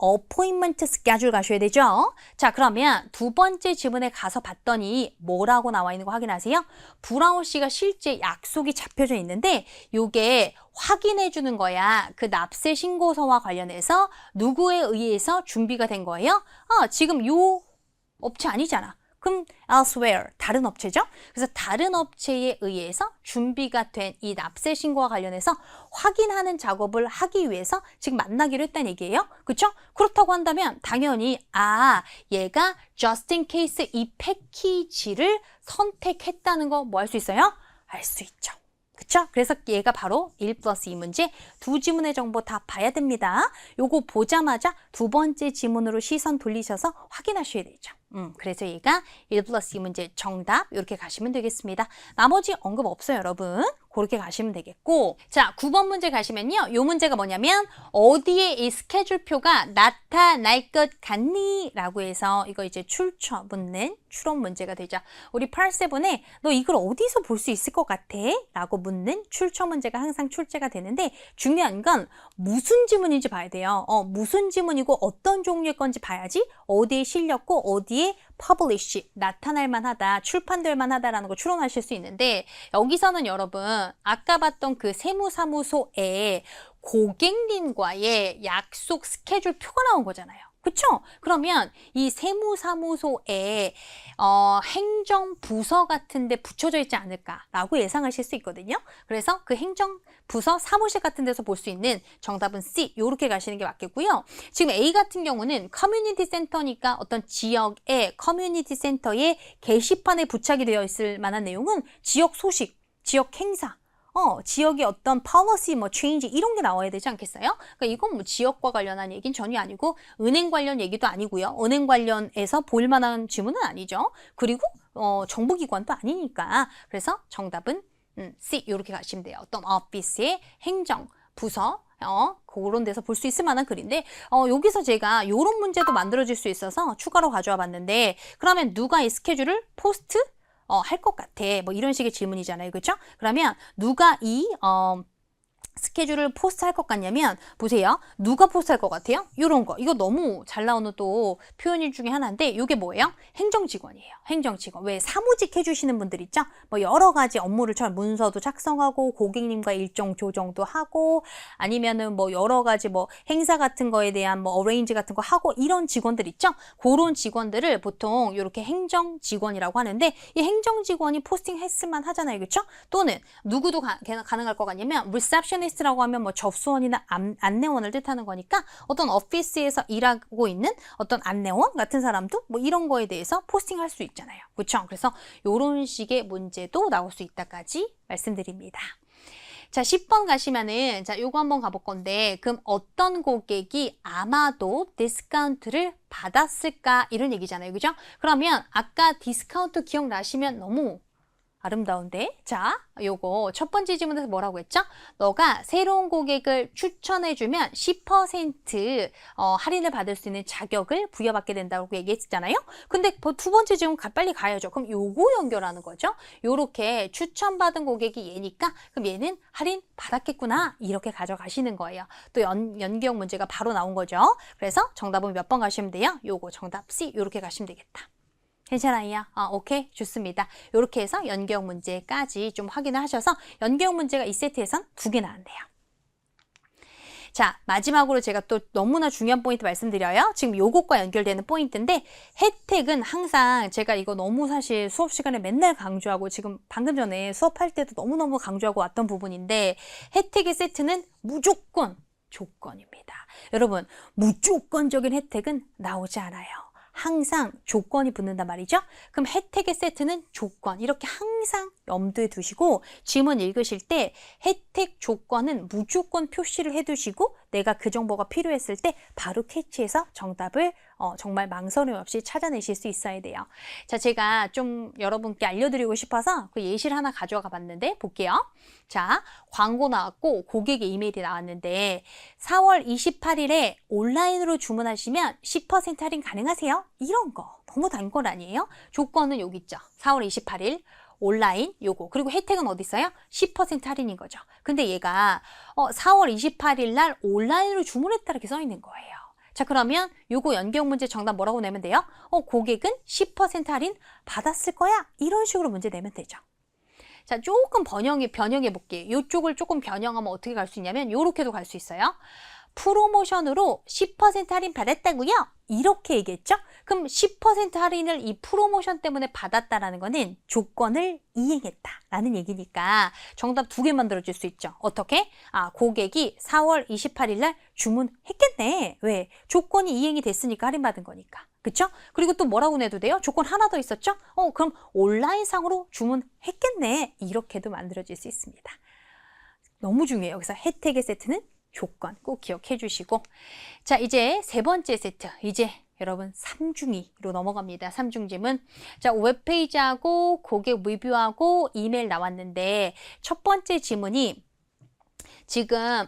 어포인먼트 스케줄 가셔야 되죠. 자, 그러면 두 번째 지문에 가서 봤더니 뭐라고 나와 있는 거 확인하세요? 브라운 씨가 실제 약속이 잡혀져 있는데 요게 확인해 주는 거야. 그 납세 신고서와 관련해서 누구에 의해서 준비가 된 거예요? 지금 요 업체 아니잖아. 그럼 elsewhere, 다른 업체죠? 그래서 다른 업체에 의해서 준비가 된 이 납세 신고와 관련해서 확인하는 작업을 하기 위해서 지금 만나기로 했다는 얘기예요. 그렇죠? 그렇다고 한다면 당연히 얘가 just in case 이 패키지를 선택했다는 거 뭐 할 수 있어요? 알 수 있죠. 그쵸? 그래서 얘가 바로 1 플러스 2 문제 두 지문의 정보 다 봐야 됩니다. 요거 보자마자 두 번째 지문으로 시선 돌리셔서 확인하셔야 되죠. 그래서 얘가 1 플러스 2 문제 정답 이렇게 가시면 되겠습니다. 나머지 언급 없어요, 여러분. 그렇게 가시면 되겠고, 자, 9번 문제 가시면요. 요 문제가 뭐냐면 어디에 이 스케줄표가 나타날 것 같니? 라고 해서 이거 이제 출처 묻는 추론 문제가 되죠. 우리 8세븐에 너 이걸 어디서 볼 수 있을 것 같아? 라고 묻는 출처 문제가 항상 출제가 되는데 중요한 건 무슨 지문인지 봐야 돼요. 무슨 지문이고 어떤 종류의 건지 봐야지 어디에 실렸고 어디에 publish, 나타날 만하다, 출판될 만하다라는 거 추론하실 수 있는데 여기서는 여러분 아까 봤던 그 세무사무소에 고객님과의 약속 스케줄 표가 나온 거잖아요. 그쵸? 그러면 이 세무사무소에 행정부서 같은 데 붙여져 있지 않을까라고 예상하실 수 있거든요. 그래서 그 행정부서 사무실 같은 데서 볼 수 있는 정답은 C, 요렇게 가시는 게 맞겠고요. 지금 A 같은 경우는 커뮤니티 센터니까 어떤 지역의 커뮤니티 센터의 게시판에 부착이 되어 있을 만한 내용은 지역 소식, 지역 행사, 지역의 어떤 policy, change 이런 게 나와야 되지 않겠어요? 그러니까 이건 뭐 지역과 관련한 얘기는 전혀 아니고 은행 관련 얘기도 아니고요. 은행 관련해서 볼 만한 지문은 아니죠. 그리고 정부기관도 아니니까. 그래서 정답은 C 이렇게 가시면 돼요. 어떤 오피스의 행정, 부서 그런 데서 볼 수 있을 만한 글인데 여기서 제가 이런 문제도 만들어질 수 있어서 추가로 가져와 봤는데 그러면 누가 이 스케줄을 포스트 할 것 같아. 뭐 이런 식의 질문이잖아요. 그렇죠? 그러면 누가 이 스케줄을 포스트할 것 같냐면 보세요. 누가 포스트할 것 같아요? 이런 거. 이거 너무 잘 나오는 또 표현일 중에 하나인데 이게 뭐예요? 행정직원이에요. 행정직원. 왜 사무직 해주시는 분들 있죠? 뭐 여러 가지 업무를 문서도 작성하고 고객님과 일정 조정도 하고 아니면은 뭐 여러 가지 뭐 행사 같은 거에 대한 뭐 어레인지 같은 거 하고 이런 직원들 있죠? 그런 직원들을 보통 이렇게 행정직원이라고 하는데 이 행정직원이 포스팅했을만 하잖아요. 그렇죠? 또는 누구도 가능할 것 같냐면 리셉셔니스트라고 하면 뭐 접수원이나 안내원을 뜻하는 거니까 어떤 오피스에서 일하고 있는 어떤 안내원 같은 사람도 뭐 이런 거에 대해서 포스팅할 수 있잖아요. 그렇죠? 그래서 이런 식의 문제도 나올 수 있다까지 말씀드립니다. 자, 10번 가시면은 자, 요거 한번 가볼 건데 그럼 어떤 고객이 아마도 디스카운트를 받았을까 이런 얘기잖아요. 그죠? 그러면 아까 디스카운트 기억나시면 너무 아름다운데 자, 요거 첫 번째 질문에서 뭐라고 했죠? 너가 새로운 고객을 추천해주면 10% 할인을 받을 수 있는 자격을 부여받게 된다고 얘기했잖아요. 근데 두 번째 질문 빨리 가야죠. 그럼 요거 연결하는 거죠. 요렇게 추천받은 고객이 얘니까 그럼 얘는 할인 받았겠구나 이렇게 가져가시는 거예요. 또 연기형 문제가 바로 나온 거죠. 그래서 정답은 몇 번 가시면 돼요? 요거 정답 C 요렇게 가시면 되겠다. 괜찮아요? 오케이. 좋습니다. 이렇게 해서 연계형 문제까지 좀 확인을 하셔서 연계형 문제가 이 세트에선 2개 나왔네요. 자, 마지막으로 제가 또 너무나 중요한 포인트 말씀드려요. 지금 요것과 연결되는 포인트인데 혜택은 항상 제가 이거 너무 사실 수업 시간에 맨날 강조하고 지금 방금 전에 수업할 때도 너무너무 강조하고 왔던 부분인데 혜택의 세트는 무조건 조건입니다. 여러분, 무조건적인 혜택은 나오지 않아요. 항상 조건이 붙는단 말이죠. 그럼 혜택의 세트는 조건 이렇게 항상 염두에 두시고 질문 읽으실 때 혜택 조건은 무조건 표시를 해두시고 내가 그 정보가 필요했을 때 바로 캐치해서 정답을 정말 망설임 없이 찾아내실 수 있어야 돼요. 자, 제가 좀 여러분께 알려드리고 싶어서 그 예시를 하나 가져가 봤는데 볼게요. 자, 광고 나왔고 고객의 이메일이 나왔는데 4월 28일에 온라인으로 주문하시면 10% 할인 가능하세요? 이런 거 너무 단건 아니에요? 조건은 여기 있죠. 4월 28일 온라인 요거 그리고 혜택은 어디 있어요? 10% 할인인 거죠. 근데 얘가 4월 28일 날 온라인으로 주문했다 이렇게 써 있는 거예요. 자, 그러면 요거 연계형 문제 정답 뭐라고 내면 돼요? 고객은 10% 할인 받았을 거야. 이런 식으로 문제 내면 되죠. 자, 조금 변형해 볼게요. 이쪽을 조금 변형하면 어떻게 갈 수 있냐면 요렇게도 갈 수 있어요. 프로모션으로 10% 할인 받았다고요? 이렇게 얘기했죠? 그럼 10% 할인을 이 프로모션 때문에 받았다라는 거는 조건을 이행했다라는 얘기니까 정답 2개 만들어줄 수 있죠. 어떻게? 고객이 4월 28일 날 주문했겠네. 왜? 조건이 이행이 됐으니까 할인받은 거니까. 그쵸? 그리고 또 뭐라고 내도 돼요? 조건 하나 더 있었죠? 그럼 온라인상으로 주문했겠네. 이렇게도 만들어질 수 있습니다. 너무 중요해요. 그래서 혜택의 세트는 조건 꼭 기억해 주시고. 자, 이제 세 번째 세트. 이제 여러분 3중위로 넘어갑니다. 3중 지문. 자, 웹페이지하고 고객 리뷰하고 이메일 나왔는데 첫 번째 지문이 지금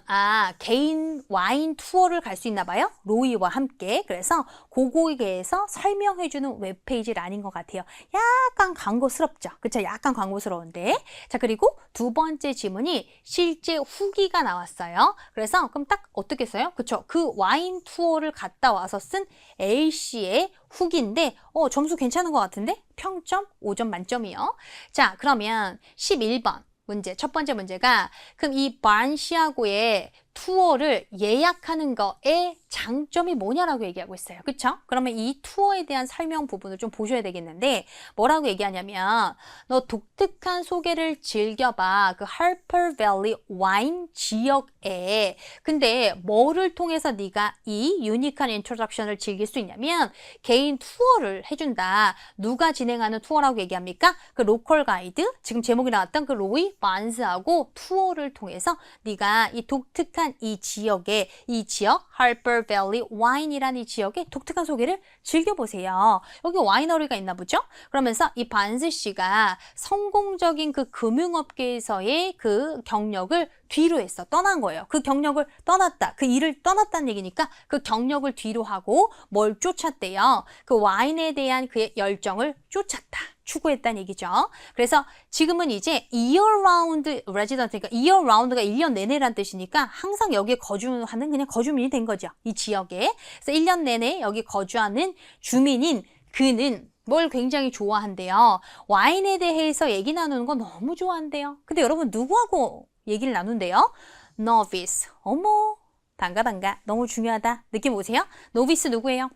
개인 와인 투어를 갈 수 있나 봐요. 로이와 함께. 그래서 고고에게서 설명해주는 웹페이지란인 것 같아요. 약간 광고스럽죠. 그쵸? 약간 광고스러운데. 자, 그리고 두 번째 지문이 실제 후기가 나왔어요. 그래서 그럼 딱 어떻게 써요? 그쵸? 그 와인 투어를 갔다 와서 쓴 A씨의 후기인데 점수 괜찮은 것 같은데? 평점 5점 만점이요. 자, 그러면 11번. 문제, 첫 번째 문제가 그럼 이 바렌시아고의 투어를 예약하는 거에 장점이 뭐냐라고 얘기하고 있어요. 그쵸? 그러면 이 투어에 대한 설명 부분을 좀 보셔야 되겠는데 뭐라고 얘기하냐면 너 독특한 소개를 즐겨봐. 그 하퍼 밸리 와인 지역에 근데 뭐를 통해서 네가 이 유니크한 인트로덕션을 즐길 수 있냐면 개인 투어를 해준다. 누가 진행하는 투어라고 얘기합니까? 그 로컬 가이드 지금 제목이 나왔던 그 로이 반스하고 투어를 통해서 네가 이 독특한 이 지역의 이 지역 하퍼 밸리 와인이라는 이 지역의 독특한 소개를 즐겨보세요. 여기 와이너리가 있나 보죠? 그러면서 이 반스 씨가 성공적인 그 금융업계에서의 그 경력을 뒤로 했어. 떠난 거예요. 그 경력을 떠났다. 그 일을 떠났다는 얘기니까 그 경력을 뒤로 하고 뭘 쫓았대요. 그 와인에 대한 그의 열정을 쫓았다. 추구했다는 얘기죠. 그래서 지금은 이제 year round resident니까 year round가 1년 내내란 뜻이니까 항상 여기에 거주하는 그냥 거주민이 된 거죠. 이 지역에. 그래서 1년 내내 여기 거주하는 주민인 그는 뭘 굉장히 좋아한대요. 와인에 대해서 얘기 나누는 건 너무 좋아한대요. 근데 여러분 누구하고 얘기를 나눈대요? novice. 어머, 반가. 너무 중요하다. 느낌 오세요? novice 누구예요?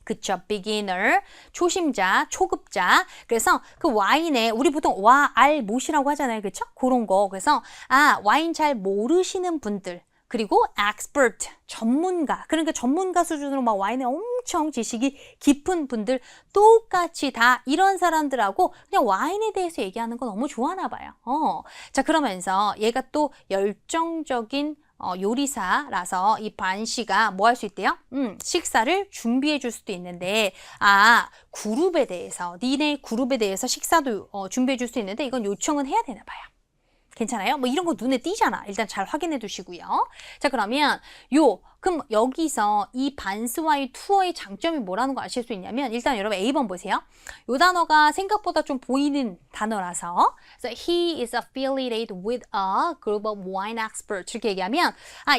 그쵸, beginner, 초심자, 초급자. 그래서 그 와인에 우리 보통 못이라고 하잖아요. 그쵸? 그런 거. 그래서 와인 잘 모르시는 분들. 그리고 expert, 전문가. 그러니까 전문가 수준으로 막 와인에 엄청 지식이 깊은 분들 똑같이 다 이런 사람들하고 그냥 와인에 대해서 얘기하는 거 너무 좋아하나 봐요. 자, 그러면서 얘가 또 열정적인 요리사라서 이 반 씨가 뭐 할 수 있대요? 식사를 준비해 줄 수도 있는데 그룹에 대해서 니네 그룹에 대해서 식사도 준비해 줄 수 있는데 이건 요청은 해야 되나 봐요. 괜찮아요? 뭐 이런 거 눈에 띄잖아. 일단 잘 확인해 두시고요. 자, 그러면 그럼 여기서 이 반스와의 투어의 장점이 뭐라는 거 아실 수 있냐면 일단 여러분 A번 보세요. 이 단어가 생각보다 좀 보이는 단어라서 so he is affiliated with a group of wine experts 이렇게 얘기하면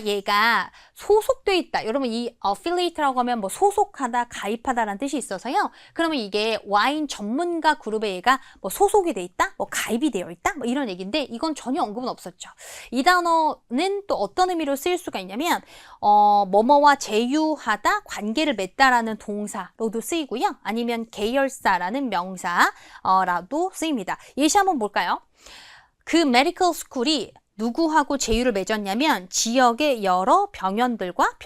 얘가 소속돼 있다. 여러분 이 affiliate라고 하면 뭐 소속하다, 가입하다라는 뜻이 있어서요. 그러면 이게 와인 전문가 그룹에 얘가 뭐 소속이 돼 있다, 뭐 가입이 되어 있다, 뭐 이런 얘기인데 이건 전혀 언급은 없었죠. 이 단어는 또 어떤 의미로 쓰일 수가 있냐면 뭐뭐와 제휴하다, 관계를 맺다라는 동사로도 쓰이고요. 아니면 계열사라는 명사라도 쓰입니다. 예시 한번 볼까요? 그 메디컬 스쿨이 누구하고 제휴를 맺었냐면 지역의 여러 병원들과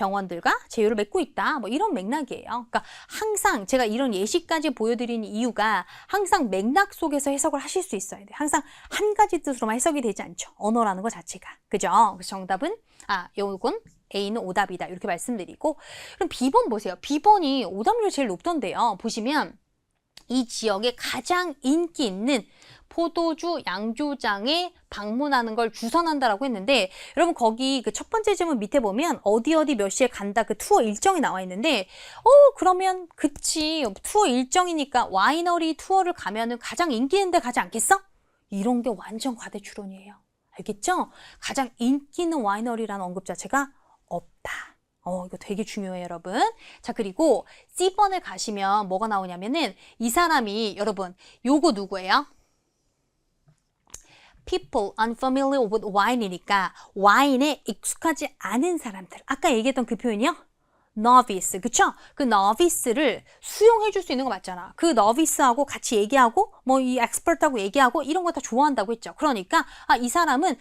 제휴를 맺고 있다. 뭐 이런 맥락이에요. 그러니까 항상 제가 이런 예시까지 보여드리는 이유가 항상 맥락 속에서 해석을 하실 수 있어야 돼요. 항상 한 가지 뜻으로만 해석이 되지 않죠. 언어라는 것 자체가. 그죠? 그래서 정답은 요건 A는 오답이다. 이렇게 말씀드리고 그럼 B번 보세요. B번이 오답률이 제일 높던데요. 보시면 이 지역에 가장 인기 있는 포도주 양조장에 방문하는 걸 주선한다라고 했는데 여러분 거기 그 첫 번째 질문 밑에 보면 어디 몇 시에 간다 그 투어 일정이 나와 있는데 그러면 그치 투어 일정이니까 와이너리 투어를 가면은 가장 인기 있는 데 가지 않겠어? 이런 게 완전 과대 추론이에요. 알겠죠? 가장 인기 있는 와이너리라는 언급 자체가 없다. 이거 되게 중요해요, 여러분. 자, 그리고 C번을 가시면 뭐가 나오냐면은 이 사람이 여러분 요거 누구예요? people unfamiliar with wine이니까 와인에 익숙하지 않은 사람들. 아까 얘기했던 그 표현이요? novice, 그쵸? 그 novice를 수용해 줄 수 있는 거 맞잖아. 그 novice하고 같이 얘기하고 뭐 이 expert하고 얘기하고 이런 거 다 좋아한다고 했죠. 그러니까 이 사람은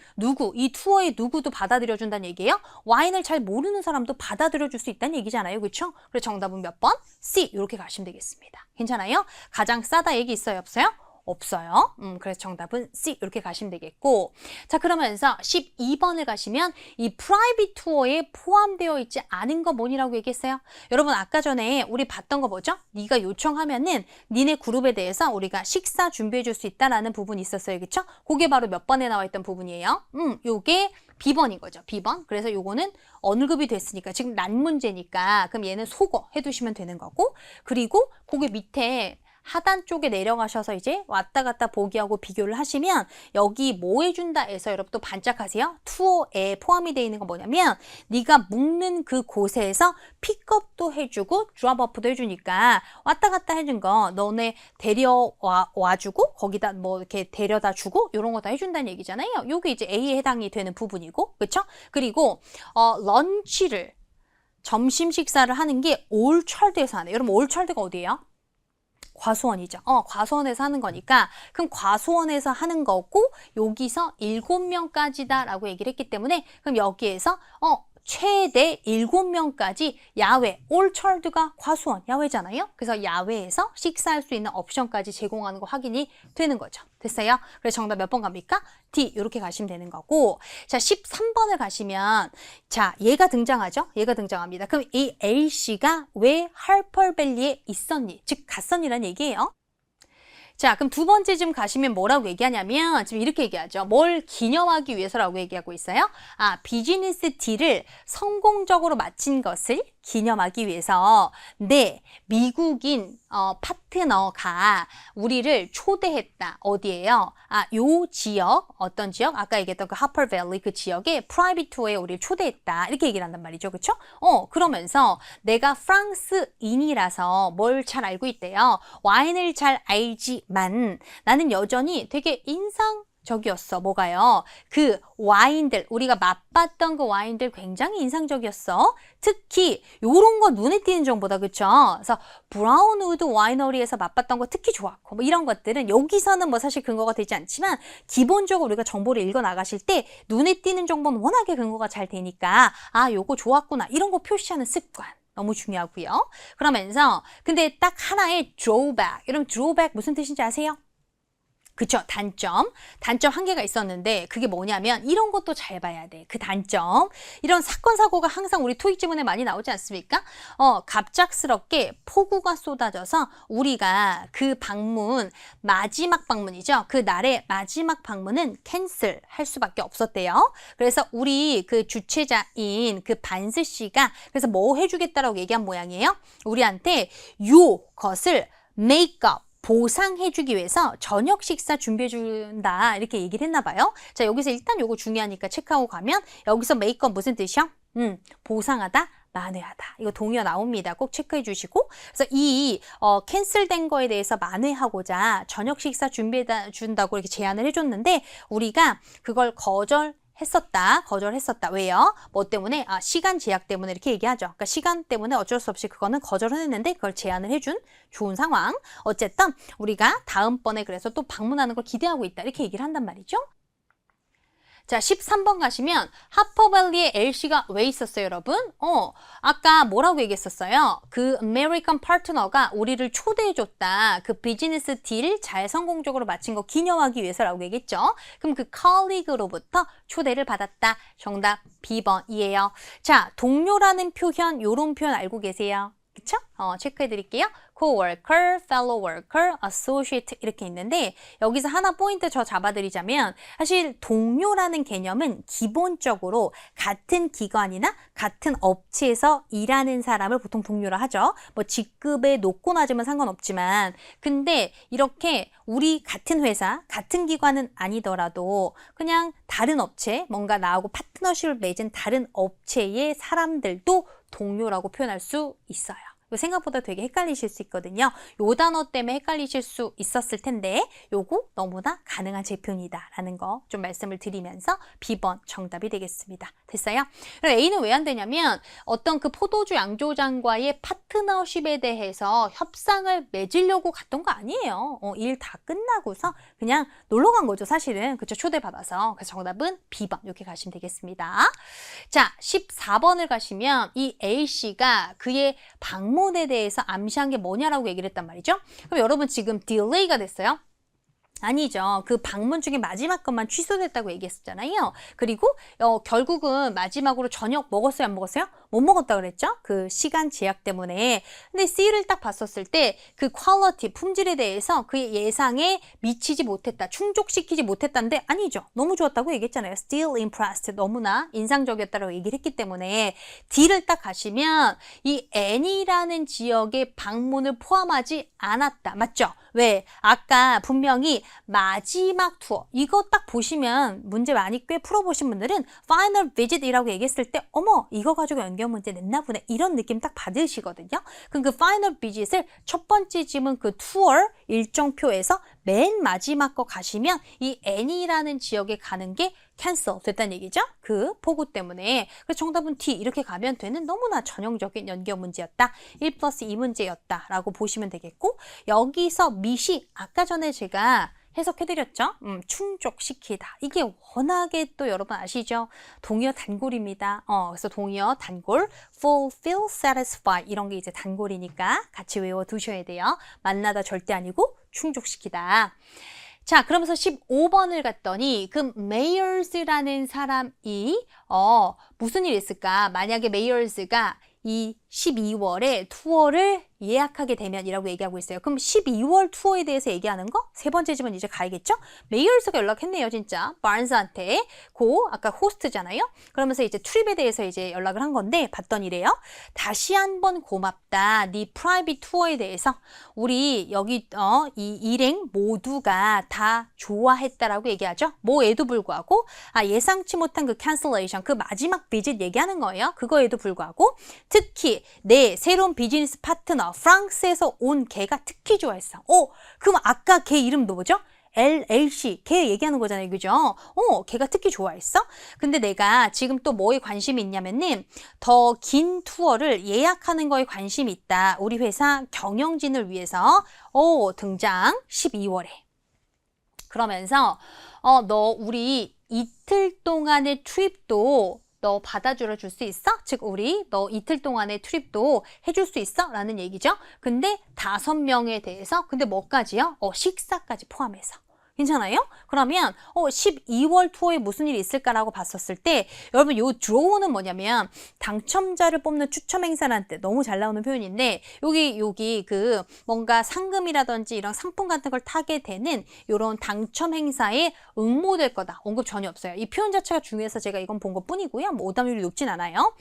이 투어에 누구도 받아들여 준다는 얘기예요. 와인을 잘 모르는 사람도 받아들여 줄 수 있다는 얘기잖아요. 그쵸? 그래서 정답은 몇 번? C 이렇게 가시면 되겠습니다. 괜찮아요? 가장 싸다 얘기 있어요, 없어요? 없어요. 그래서 정답은 C 이렇게 가시면 되겠고 자 그러면서 12번을 가시면 이 프라이빗 투어에 포함되어 있지 않은 거 뭐니라고 얘기했어요? 여러분 아까 전에 우리 봤던 거 뭐죠? 네가 요청하면은 니네 그룹에 대해서 우리가 식사 준비해 줄 수 있다라는 부분이 있었어요. 그쵸? 그게 바로 몇 번에 나와 있던 부분이에요? 요게 B번인 거죠. B번. 그래서 요거는 언급이 됐으니까 지금 난 문제니까 그럼 얘는 속어 해두시면 되는 거고 그리고 거기 밑에 하단 쪽에 내려가셔서 이제 왔다 갔다 보기하고 비교를 하시면 여기 뭐 해준다에서 여러분 또 반짝하세요. 투어에 포함이 되어 있는 건 뭐냐면 네가 묵는 그 곳에서 픽업도 해주고 드롭오프도 해주니까 왔다 갔다 해준 거 너네 데려와주고 거기다 뭐 이렇게 데려다 주고 이런 거 다 해준다는 얘기잖아요. 요게 이제 A에 해당이 되는 부분이고 그렇죠? 그리고 런치를 점심 식사를 하는 게 올철드에서 하네요. 여러분 올철드가 어디예요? 과수원이죠. 과수원에서 하는 거니까 그럼 과수원에서 하는 거고 여기서 7명까지다 라고 얘기를 했기 때문에 그럼 여기에서 최대 7명까지 야외, 올철드가 과수원, 야외잖아요. 그래서 야외에서 식사할 수 있는 옵션까지 제공하는 거 확인이 되는 거죠. 됐어요? 그래서 정답 몇 번 갑니까? D 이렇게 가시면 되는 거고 자 13번을 가시면 자 얘가 등장하죠? 얘가 등장합니다. 그럼 이 A씨가 왜 하퍼밸리에 있었니? 즉 갔었니라는 얘기예요. 자, 그럼 두 번째 좀 가시면 뭐라고 얘기하냐면 지금 이렇게 얘기하죠. 뭘 기념하기 위해서라고 얘기하고 있어요. 비즈니스 딜을 성공적으로 마친 것을 기념하기 위해서 미국인 파트너가 우리를 초대했다. 어디예요? 요 지역, 어떤 지역? 아까 얘기했던 그 하퍼밸리 그 지역에 프라이빗 투어에 우리를 초대했다. 이렇게 얘기를 한단 말이죠. 그렇죠? 그러면서 내가 프랑스인이라서 뭘 잘 알고 있대요. 와인을 잘 알지만 나는 여전히 되게 인상적이었어. 뭐가요? 그 와인들, 우리가 맛봤던 그 와인들 굉장히 인상적이었어. 특히 요런 거 눈에 띄는 정보다. 그쵸? 그래서 브라운우드 와이너리에서 맛봤던 거 특히 좋았고 뭐 이런 것들은 여기서는 뭐 사실 근거가 되지 않지만 기본적으로 우리가 정보를 읽어 나가실 때 눈에 띄는 정보는 워낙에 근거가 잘 되니까 요거 좋았구나 이런 거 표시하는 습관 너무 중요하고요. 그러면서 근데 딱 하나의 drawback. 여러분 drawback 무슨 뜻인지 아세요? 그쵸? 단점 한 개가 있었는데 그게 뭐냐면 이런 것도 잘 봐야 돼. 그 단점. 이런 사건 사고가 항상 우리 토익 지문에 많이 나오지 않습니까? 갑작스럽게 폭우가 쏟아져서 우리가 그 방문 마지막 방문이죠. 그 날의 마지막 방문은 캔슬 할 수밖에 없었대요. 그래서 우리 그 주최자인 그 반스 씨가 그래서 뭐 해주겠다라고 얘기한 모양이에요. 우리한테 요것을 메이크업 보상해주기 위해서 저녁 식사 준비해준다 이렇게 얘기를 했나 봐요. 자 여기서 일단 요거 중요하니까 체크하고 가면 여기서 메이크업 무슨 뜻이요? 보상하다, 만회하다. 이거 동의어 나옵니다. 꼭 체크해 주시고 그래서 이 캔슬된 거에 대해서 만회하고자 저녁 식사 준비해 준다고 이렇게 제안을 해줬는데 우리가 그걸 거절했었다. 왜요? 뭐 때문에? 시간 제약 때문에 이렇게 얘기하죠. 그러니까 시간 때문에 어쩔 수 없이 그거는 거절을 했는데 그걸 제안을 해준 좋은 상황. 어쨌든 우리가 다음번에 그래서 또 방문하는 걸 기대하고 있다. 이렇게 얘기를 한단 말이죠. 자, 13번 가시면 하퍼밸리에 LC가 왜 있었어요, 여러분? 아까 뭐라고 얘기했었어요? 그 아메리칸 파트너가 우리를 초대해줬다. 그 비즈니스 딜 잘 성공적으로 마친 거 기념하기 위해서라고 얘기했죠. 그럼 그 컬리그로부터 초대를 받았다. 정답 B번이에요. 자, 동료라는 표현, 요런 표현 알고 계세요? 그쵸? 체크해 드릴게요. coworker, fellow worker, associate 이렇게 있는데 여기서 하나 포인트 저 잡아드리자면 사실 동료라는 개념은 기본적으로 같은 기관이나 같은 업체에서 일하는 사람을 보통 동료라 하죠. 뭐 직급에 높고 낮으면 상관없지만 근데 이렇게 우리 같은 회사, 같은 기관은 아니더라도 그냥 다른 업체, 뭔가 나하고 파트너십을 맺은 다른 업체의 사람들도 동료라고 표현할 수 있어요. 생각보다 되게 헷갈리실 수 있거든요. 요 단어 때문에 헷갈리실 수 있었을 텐데 요거 너무나 가능한 재표현이다 라는 거 좀 말씀을 드리면서 B번 정답이 되겠습니다. 됐어요? 그럼 A는 왜 안 되냐면 어떤 그 포도주 양조장과의 파트너십에 대해서 협상을 맺으려고 갔던 거 아니에요. 일 다 끝나고서 그냥 놀러 간 거죠. 사실은. 그쵸? 초대받아서. 그래서 정답은 B번 이렇게 가시면 되겠습니다. 자, 14번을 가시면 이 A씨가 그의 방문에 대해서 암시한 게 뭐냐라고 얘기를 했단 말이죠. 그럼 여러분 지금 딜레이가 됐어요. 아니죠. 그 방문 중에 마지막 것만 취소됐다고 얘기했었잖아요. 그리고 결국은 마지막으로 저녁 먹었어요, 안 먹었어요? 못 먹었다 그랬죠? 그 시간 제약 때문에. 근데 C를 딱 봤었을 때 그 퀄리티, 품질에 대해서 그 예상에 미치지 못했다, 충족시키지 못했다는데 아니죠. 너무 좋았다고 얘기했잖아요. Still impressed. 너무나 인상적이었다고 얘기를 했기 때문에 D를 딱 가시면 이 N이라는 지역의 방문을 포함하지 않았다. 맞죠? 왜? 아까 분명히 마지막 투어 이거 딱 보시면 문제 많이 꽤 풀어보신 분들은 final visit이라고 얘기했을 때 어머 이거 가지고 연결 문제 냈나 보네 이런 느낌 딱 받으시거든요. 그럼 그 final visit을 첫 번째 질문 그 투어 일정표에서 맨 마지막 거 가시면 이 N이라는 지역에 가는 게 캔슬 됐다는 얘기죠. 그 폭우 때문에. 그래서 정답은 D 이렇게 가면 되는 너무나 전형적인 연결 문제였다. 1 플러스 2 문제였다 라고 보시면 되겠고 여기서 미시 아까 전에 제가 해석해드렸죠. 충족시키다. 이게 워낙에 또 여러분 아시죠? 동의어 단골입니다. 그래서 동의어 단골 fulfill, satisfy 이런 게 이제 단골이니까 같이 외워두셔야 돼요. 만나다 절대 아니고 충족시키다. 자, 그러면서 15번을 갔더니 그 메이어스라는 사람이 무슨 일이 있을까? 만약에 메이어스가 이 12월에 투어를 예약하게 되면 이라고 얘기하고 있어요. 그럼 12월 투어에 대해서 얘기하는 거? 세 번째 집은 이제 가야겠죠? 메이얼스가 연락했네요, 진짜. 바른스한테. 아까 호스트잖아요? 그러면서 이제 트립에 대해서 이제 연락을 한 건데, 봤더니래요. 다시 한번 고맙다. 네 프라이빗 투어에 대해서 우리 여기, 이 일행 모두가 다 좋아했다라고 얘기하죠? 뭐에도 불구하고, 예상치 못한 그 cancellation, 그 마지막 비짓 얘기하는 거예요. 그거에도 불구하고, 특히 내 새로운 비즈니스 파트너 프랑스에서 온 걔가 특히 좋아했어. 그럼 아까 걔 이름도 뭐죠? LLC 걔 얘기하는 거잖아요. 그죠? 걔가 특히 좋아했어. 근데 내가 지금 또 뭐에 관심이 있냐면은 더 긴 투어를 예약하는 거에 관심이 있다. 우리 회사 경영진을 위해서 등장 12월에. 그러면서 너 우리 이틀 동안의 트립도 너 받아줄 수 있어? 즉 우리 너 이틀 동안의 트립도 해줄 수 있어? 라는 얘기죠. 근데 5명에 대해서 근데 뭐까지요? 식사까지 포함해서. 괜찮아요? 그러면 12월 투어에 무슨 일이 있을까라고 봤었을 때 여러분 요 드로우는 뭐냐면 당첨자를 뽑는 추첨 행사라는 뜻 너무 잘 나오는 표현인데 여기 그 뭔가 상금이라든지 이런 상품 같은 걸 타게 되는 요런 당첨 행사에 응모될 거다. 언급 전혀 없어요. 이 표현 자체가 중요해서 제가 이건 본 것 뿐이고요. 뭐 오답률이 높진 않아요.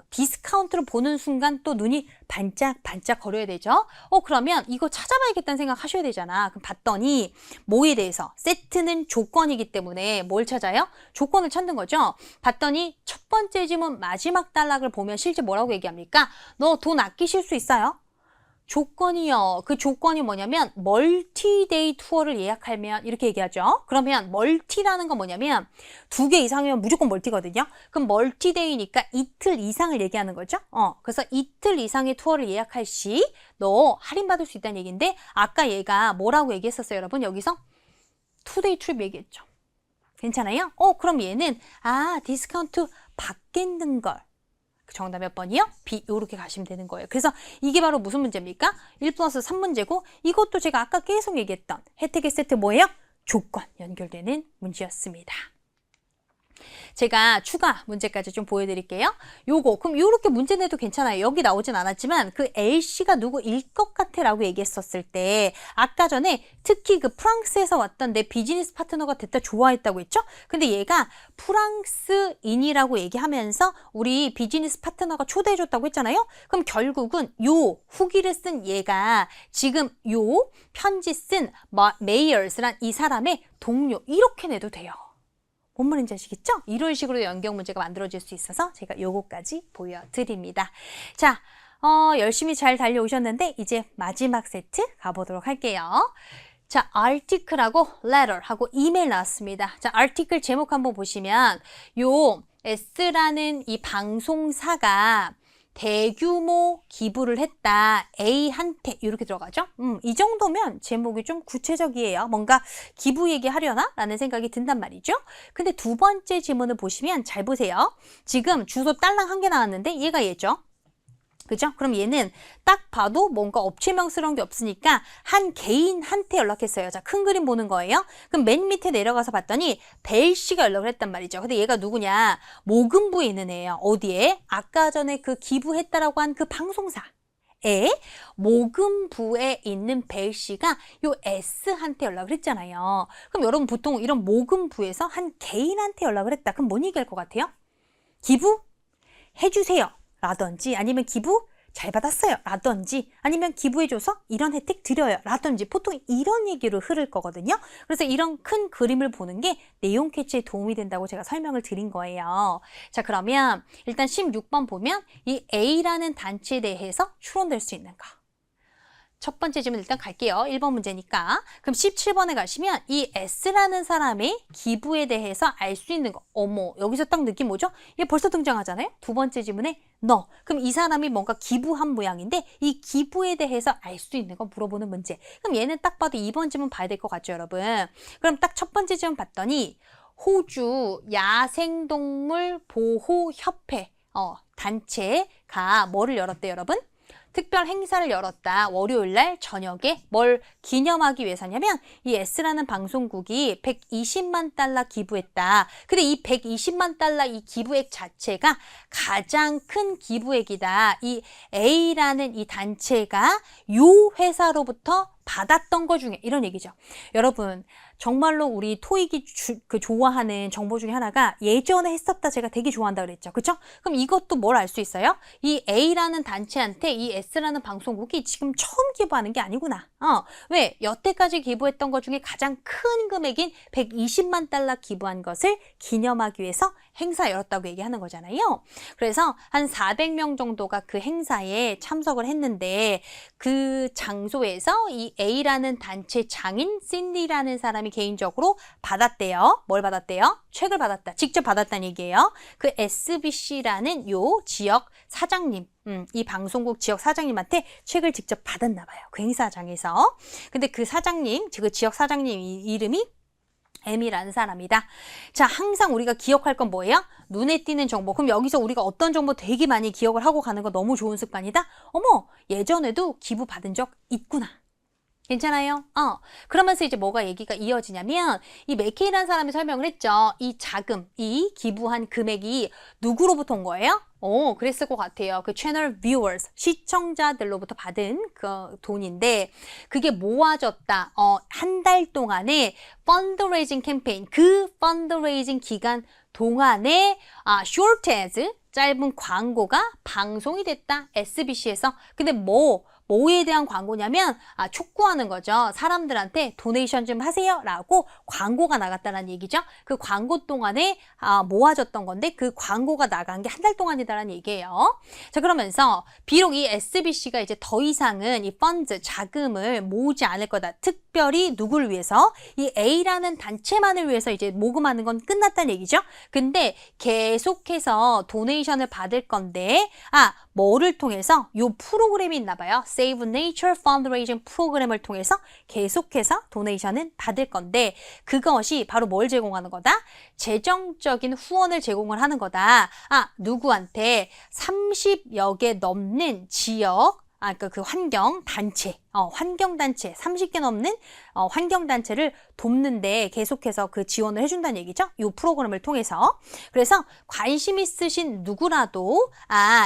디스카운트를 보는 순간 또 눈이 반짝반짝 거려야 되죠. 그러면 이거 찾아봐야겠다는 생각 하셔야 되잖아. 그럼 봤더니 뭐에 대해서 세트는 조건이기 때문에 뭘 찾아요? 조건을 찾는 거죠. 봤더니 첫 번째 질문 마지막 단락을 보면 실제 뭐라고 얘기합니까? 너 돈 아끼실 수 있어요? 조건이요. 그 조건이 뭐냐면 멀티데이 투어를 예약하면 이렇게 얘기하죠. 그러면 멀티라는 건 뭐냐면 2개 이상이면 무조건 멀티거든요. 그럼 멀티데이니까 이틀 이상을 얘기하는 거죠. 그래서 이틀 이상의 투어를 예약할 시 너 할인받을 수 있다는 얘기인데 아까 얘가 뭐라고 얘기했었어요, 여러분? 여기서 투데이 트립 얘기했죠. 괜찮아요? 그럼 얘는 디스카운트 받겠는 걸. 정답 몇 번이요? B. 이렇게 가시면 되는 거예요. 그래서 이게 바로 무슨 문제입니까? 1 플러스 3문제고 이것도 제가 아까 계속 얘기했던 혜택의 세트 뭐예요? 조건 연결되는 문제였습니다. 제가 추가 문제까지 좀 보여드릴게요. 그럼 이렇게 문제 내도 괜찮아요. 여기 나오진 않았지만 그 L씨가 누구일 것 같아 라고 얘기했었을 때 아까 전에 특히 그 프랑스에서 왔던 내 비즈니스 파트너가 됐다 좋아했다고 했죠? 근데 얘가 프랑스인이라고 얘기하면서 우리 비즈니스 파트너가 초대해줬다고 했잖아요? 그럼 결국은 요 후기를 쓴 얘가 지금 요 편지 쓴 메이어스란 이 사람의 동료 이렇게 내도 돼요. 뭔 말인지 아시겠죠? 이런 식으로 연경 문제가 만들어질 수 있어서 제가 요거까지 보여드립니다. 자, 열심히 잘 달려오셨는데 이제 마지막 세트 가보도록 할게요. 자, article하고 letter하고 이메일 나왔습니다. 자, article 제목 한번 보시면 요 S라는 이 방송사가 대규모 기부를 했다. A한테 이렇게 들어가죠. 이 정도면 제목이 좀 구체적이에요. 뭔가 기부 얘기하려나? 라는 생각이 든단 말이죠. 근데 두 번째 질문을 보시면 잘 보세요. 지금 주소 딸랑 한 개 나왔는데 얘가 얘죠. 그죠? 그럼 얘는 딱 봐도 뭔가 업체명스러운 게 없으니까 한 개인한테 연락했어요. 자, 큰 그림 보는 거예요. 그럼 맨 밑에 내려가서 봤더니 벨 씨가 연락을 했단 말이죠. 근데 얘가 누구냐? 모금부에 있는 애예요. 어디에? 아까 전에 그 기부했다라고 한 그 방송사에 모금부에 있는 벨 씨가 요 S한테 연락을 했잖아요. 그럼 여러분 보통 이런 모금부에서 한 개인한테 연락을 했다. 그럼 뭔 얘기할 것 같아요? 기부해주세요. 라든지 아니면 기부 잘 받았어요. 라든지 아니면 기부해줘서 이런 혜택 드려요. 라든지 보통 이런 얘기로 흐를 거거든요. 그래서 이런 큰 그림을 보는 게 내용 캐치에 도움이 된다고 제가 설명을 드린 거예요. 자, 그러면 일단 16번 보면 이 A라는 단체에 대해서 추론될 수 있는 거. 첫 번째 질문 일단 갈게요. 1번 문제니까. 그럼 17번에 가시면 이 S라는 사람의 기부에 대해서 알 수 있는 거. 어머, 여기서 딱 느낌 뭐죠? 얘 벌써 등장하잖아요. 두 번째 질문에 너. 그럼 이 사람이 뭔가 기부한 모양인데 이 기부에 대해서 알 수 있는 거 물어보는 문제. 그럼 얘는 딱 봐도 2번 질문 봐야 될 것 같죠, 여러분? 그럼 딱 첫 번째 질문 봤더니 호주 야생동물 보호협회 단체가 뭐를 열었대요, 여러분? 특별 행사를 열었다. 월요일날 저녁에 뭘 기념하기 위해서냐면 이 S라는 방송국이 120만 달러 기부했다. 근데 이 120만 달러 이 기부액 자체가 가장 큰 기부액이다. 이 A라는 이 단체가 요 회사로부터 받았던 것 중에 이런 얘기죠. 여러분 정말로 우리 토익이 좋아하는 정보 중에 하나가 예전에 했었다 제가 되게 좋아한다 그랬죠. 그쵸? 그럼 이것도 뭘 알 수 있어요? 이 A라는 단체한테 이 S라는 방송국이 지금 처음 기부하는 게 아니구나. 왜? 여태까지 기부했던 것 중에 가장 큰 금액인 120만 달러 기부한 것을 기념하기 위해서 행사 열었다고 얘기하는 거잖아요. 그래서 한 400명 정도가 그 행사에 참석을 했는데 그 장소에서 이 A라는 단체 장인 신디라는 사람이 개인적으로 받았대요. 뭘 받았대요? 책을 받았다. 직접 받았다는 얘기예요. 그 SBC라는 요 지역 사장님, 이 방송국 지역 사장님한테 책을 직접 받았나 봐요. 그 행사장에서. 근데 그 사장님, 그 지역 사장님 이름이 M이라는 사람이다. 자, 항상 우리가 기억할 건 뭐예요? 눈에 띄는 정보. 그럼 여기서 우리가 어떤 정보 되게 많이 기억을 하고 가는 거 너무 좋은 습관이다? 어머, 예전에도 기부 받은 적 있구나. 괜찮아요? 그러면서 이제 뭐가 얘기가 이어지냐면 이 맥케이라는 사람이 설명을 했죠. 이 자금, 이 기부한 금액이 누구로부터 온 거예요? 그랬을 것 같아요. 그 채널 viewers, 시청자들로부터 받은 그 돈인데 그게 모아졌다. 한 달 동안에 펀드레이징 캠페인, 그 펀드레이징 기간 동안에 short ads, 짧은 광고가 방송이 됐다. SBC에서. 근데 뭐에 대한 광고냐면 촉구하는 거죠. 사람들한테 도네이션 좀 하세요 라고 광고가 나갔다는 얘기죠. 그 광고 동안에 모아졌던 건데 그 광고가 나간 게 한 달 동안이다라는 얘기예요. 자, 그러면서 비록 이 SBC가 이제 더 이상은 이 펀드 자금을 모으지 않을 거다. 특별히 누구를 위해서? 이 A라는 단체만을 위해서 이제 모금하는 건 끝났다는 얘기죠. 근데 계속해서 도네이션을 받을 건데 뭐를 통해서? 요 프로그램이 있나 봐요. Save Nature Fundraising 프로그램을 통해서 계속해서 도네이션은 받을 건데 그것이 바로 뭘 제공하는 거다? 재정적인 후원을 제공을 하는 거다. 누구한테? 30여 개 넘는 지역 그 환경단체, 환경단체, 30개 넘는 환경단체를 돕는데 계속해서 그 지원을 해준다는 얘기죠. 이 프로그램을 통해서. 그래서 관심 있으신 누구라도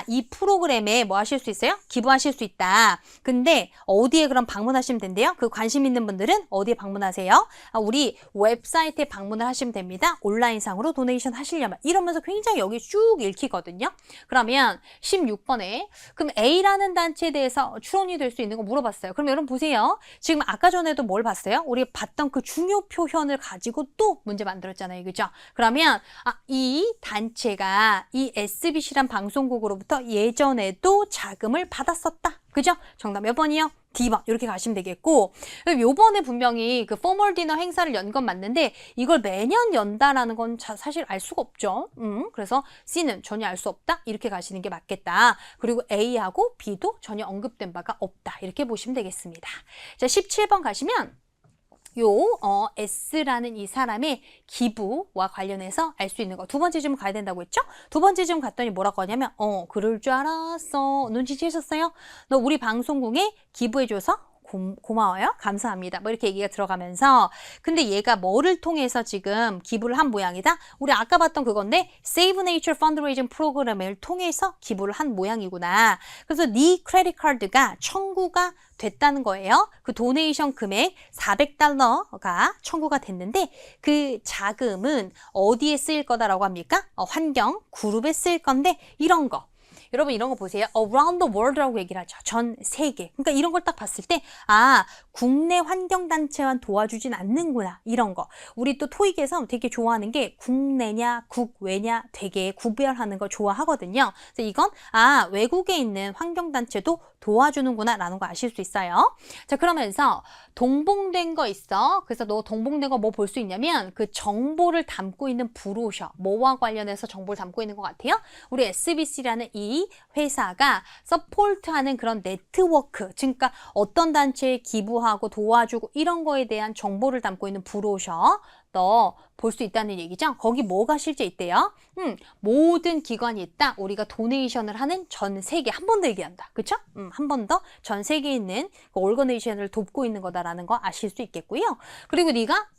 이 프로그램에 뭐 하실 수 있어요? 기부하실 수 있다. 근데 어디에 그럼 방문하시면 된대요? 그 관심 있는 분들은 어디에 방문하세요? 우리 웹사이트에 방문을 하시면 됩니다. 온라인상으로 도네이션 하시려면. 이러면서 굉장히 여기 쭉 읽히거든요. 그러면 16번에 그럼 A라는 단체에 대해서 추론이 될 수 있는 거 물어봤어요. 그럼 여러분 보세요. 지금 아까 전에도 뭘 봤어요? 우리 봤던 그 중요 표현을 가지고 또 문제 만들었잖아요. 그죠? 그러면 이 단체가 이 SBC란 방송국으로부터 예전에도 자금을 받았었다. 그죠? 정답 몇 번이요? D번 이렇게 가시면 되겠고 요번에 분명히 그 포멀 디너 행사를 연 건 맞는데 이걸 매년 연다라는 건 사실 알 수가 없죠. 그래서 C는 전혀 알 수 없다 이렇게 가시는 게 맞겠다. 그리고 A하고 B도 전혀 언급된 바가 없다 이렇게 보시면 되겠습니다. 자, 17번 가시면 S라는 이 사람의 기부와 관련해서 알 수 있는 거. 두 번째 질문 가야 된다고 했죠? 두 번째 질문 갔더니 뭐라고 하냐면, 그럴 줄 알았어. 눈치채셨어요? 너 우리 방송국에 기부해줘서 고마워요. 감사합니다. 뭐 이렇게 얘기가 들어가면서 근데 얘가 뭐를 통해서 지금 기부를 한 모양이다? 우리 아까 봤던 그건데 Save Nature Fundraising 프로그램을 통해서 기부를 한 모양이구나. 그래서 네 크레딧 카드가 청구가 됐다는 거예요. 그 도네이션 금액 $400가 청구가 됐는데 그 자금은 어디에 쓰일 거다라고 합니까? 환경 그룹에 쓰일 건데 이런 거. 여러분 이런 거 보세요. Around the world라고 얘기를 하죠. 전 세계. 그러니까 이런 걸 딱 봤을 때 국내 환경단체만 도와주진 않는구나. 이런 거. 우리 또 토익에서 되게 좋아하는 게 국내냐 국외냐 되게 구별하는 거 좋아하거든요. 그래서 이건 외국에 있는 환경단체도 도와주는구나 라는 거 아실 수 있어요. 자 그러면서 동봉된 거 있어. 그래서 너 동봉된 거 뭐 볼 수 있냐면 그 정보를 담고 있는 브로셔. 뭐와 관련해서 정보를 담고 있는 것 같아요? 우리 SBC라는 이 회사가 서포트하는 그런 네트워크, 그러니까 어떤 단체에 기부하고 도와주고 이런 거에 대한 정보를 담고 있는 브로셔 너 볼 수 있다는 얘기죠. 거기 뭐가 실제 있대요? 모든 기관이 있다. 우리가 도네이션을 하는 전 세계 한 번 더 얘기한다. 그쵸? 한 번 더 전 세계에 있는 그 오거네이션을 돕고 있는 거다라는 거 아실 수 있겠고요. 그리고 네가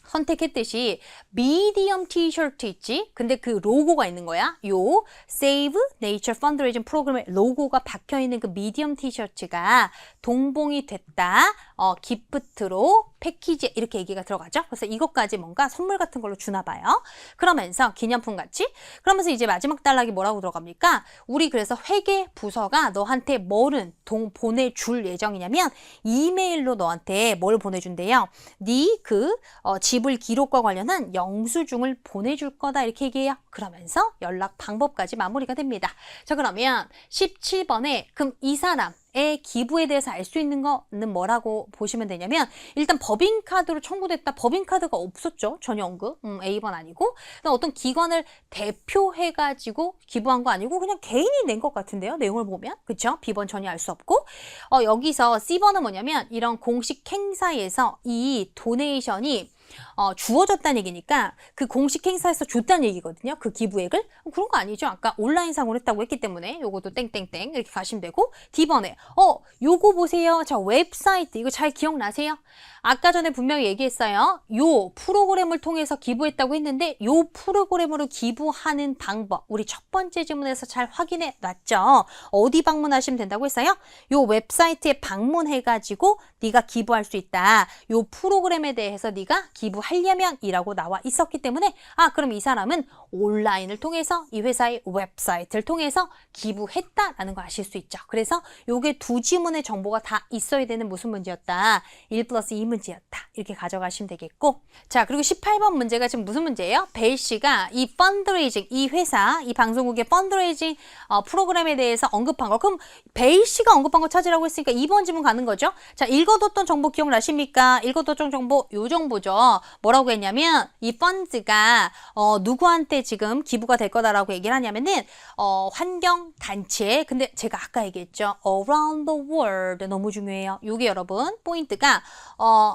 선택했듯이 미디엄 티셔츠 있지? 근데 그 로고가 있는 거야. 요 Save Nature Fundraising 프로그램의 로고가 박혀있는 그 미디엄 티셔츠가 동봉이 됐다. 기프트로 패키지에 이렇게 얘기가 들어가죠. 그래서 이것까지 뭔가 선물 같은 걸로 주나 봐요. 그러면서 기념품 같이 그러면서 이제 마지막 단락이 뭐라고 들어갑니까? 우리 그래서 회계 부서가 너한테 뭐를 보내줄 예정이냐면 이메일로 너한테 뭘 보내준대요. 네 그 지불 기록과 관련한 영수증을 보내줄 거다 이렇게 얘기해요. 그러면서 연락 방법까지 마무리가 됩니다. 자 그러면 17번에 그럼 이 사람의 기부에 대해서 알 수 있는 거는 뭐라고 보시면 되냐면 일단 법인카드로 청구됐다. 법인카드가 없었죠. 전혀 언급. A번 아니고 어떤 기관을 대표해가지고 기부한 거 아니고 그냥 개인이 낸 것 같은데요. 내용을 보면. 그쵸? B번 전혀 알 수 없고 여기서 C번은 뭐냐면 이런 공식 행사에서 이 도네이션이 주어졌다는 얘기니까 그 공식 행사에서 줬다는 얘기거든요. 그 기부액을. 그런 거 아니죠. 아까 온라인상으로 했다고 했기 때문에 요것도 땡땡땡 이렇게 가시면 되고 D번에 요거 보세요. 자 웹사이트 이거 잘 기억나세요? 아까 전에 분명히 얘기했어요. 요 프로그램을 통해서 기부했다고 했는데 요 프로그램으로 기부하는 방법 우리 첫 번째 질문에서 잘 확인해 놨죠. 어디 방문하시면 된다고 했어요? 요 웹사이트에 방문해가지고 네가 기부할 수 있다. 요 프로그램에 대해서 네가 기부하려면 이라고 나와 있었기 때문에 그럼 이 사람은 온라인을 통해서 이 회사의 웹사이트를 통해서 기부했다라는 거 아실 수 있죠. 그래서 요게 두 지문의 정보가 다 있어야 되는 무슨 문제였다? 1+2 문제였다. 이렇게 가져가시면 되겠고 자 그리고 18번 문제가 지금 무슨 문제예요? 벨 씨가 이 펀드레이징 이 회사 이 방송국의 펀드레이징 프로그램에 대해서 언급한 거 그럼 벨 씨가 언급한 거 찾으라고 했으니까 2번 지문 가는 거죠. 자 읽어뒀던 정보 기억나십니까? 읽어뒀던 정보 요 정보죠. 뭐라고 했냐면 이 펀드가 누구한테 지금 기부가 될 거다라고 얘기를 하냐면은 환경단체 근데 제가 아까 얘기했죠. Around the world 너무 중요해요. 요게 여러분 포인트가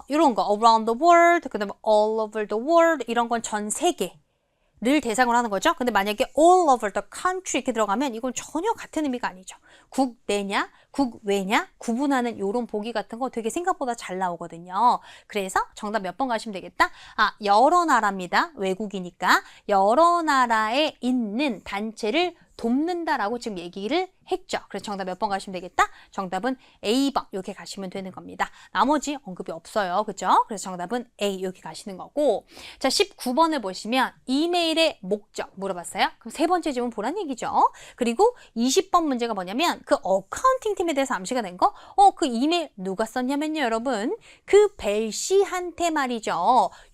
이런 거 around the world 그 다음에 all over the world 이런 건 전 세계를 대상으로 하는 거죠. 근데 만약에 all over the country 이렇게 들어가면 이건 전혀 같은 의미가 아니죠. 국내냐 국외냐 구분하는 이런 보기 같은 거 되게 생각보다 잘 나오거든요. 그래서 정답 몇 번 가시면 되겠다? 여러 나라입니다. 외국이니까 여러 나라에 있는 단체를 돕는다라고 지금 얘기를 했죠. 그래서 정답 몇 번 가시면 되겠다? 정답은 A번 이렇게 가시면 되는 겁니다. 나머지 언급이 없어요. 그죠? 그래서 정답은 A 이렇게 가시는 거고 자 19번을 보시면 이메일의 목적 물어봤어요. 그럼 세 번째 질문 보란 얘기죠. 그리고 20번 문제가 뭐냐면 그 어카운팅 팀에 대해서 암시가 된 거 그 이메일 누가 썼냐면요 여러분 그 벨 씨한테 말이죠.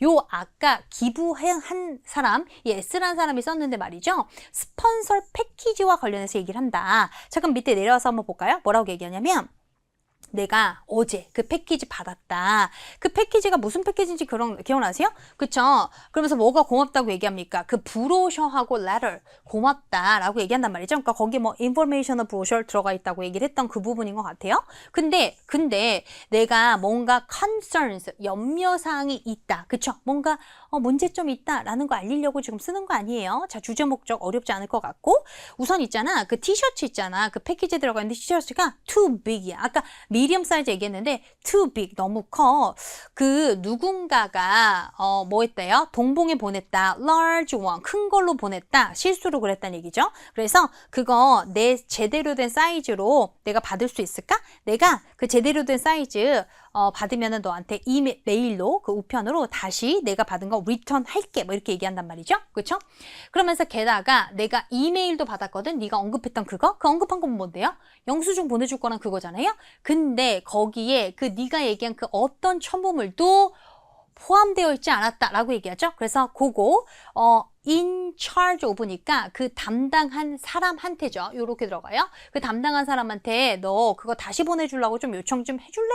요 아까 기부한 사람 이 S라는 사람이 썼는데 말이죠. 스폰서 패키지와 관련해서 얘기를 한다. 자 그럼 밑에 내려와서 한번 볼까요? 뭐라고 얘기하냐면 내가 어제 그 패키지 받았다. 그 패키지가 무슨 패키지인지 기억나세요? 그쵸? 그러면서 뭐가 고맙다고 얘기합니까? 그 브로셔하고 letter 고맙다라고 얘기한단 말이죠. 그러니까 거기 뭐 informational brochure 들어가 있다고 얘기를 했던 그 부분인 것 같아요. 근데 내가 뭔가 concerns 염려사항이 있다. 그쵸? 뭔가 문제점이 있다라는 거 알리려고 지금 쓰는 거 아니에요. 자, 주제 목적 어렵지 않을 것 같고 우선 있잖아. 그 티셔츠 있잖아. 그 패키지에 들어가 있는 티셔츠가 too big이야. 아까 미디엄 사이즈 얘기했는데 too big 너무 커. 그 누군가가 뭐 했대요? 동봉에 보냈다. large one 큰 걸로 보냈다. 실수로 그랬다는 얘기죠. 그래서 그거 내 제대로 된 사이즈로 내가 받을 수 있을까? 내가 그 제대로 된 사이즈 받으면은 너한테 이메일로 그 우편으로 다시 내가 받은 거 리턴 할게 뭐 이렇게 얘기한단 말이죠. 그렇죠? 그러면서 게다가 내가 이메일도 받았거든. 네가 언급했던 그거? 그 언급한 건 뭔데요? 영수증 보내줄 거랑 그거잖아요. 근데 거기에 그 네가 얘기한 그 어떤 첨부물도 포함되어 있지 않았다라고 얘기하죠. 그래서 그거 in charge of니까 그 담당한 사람한테죠. 요렇게 들어가요. 그 담당한 사람한테 너 그거 다시 보내주려고 좀 요청 좀 해줄래?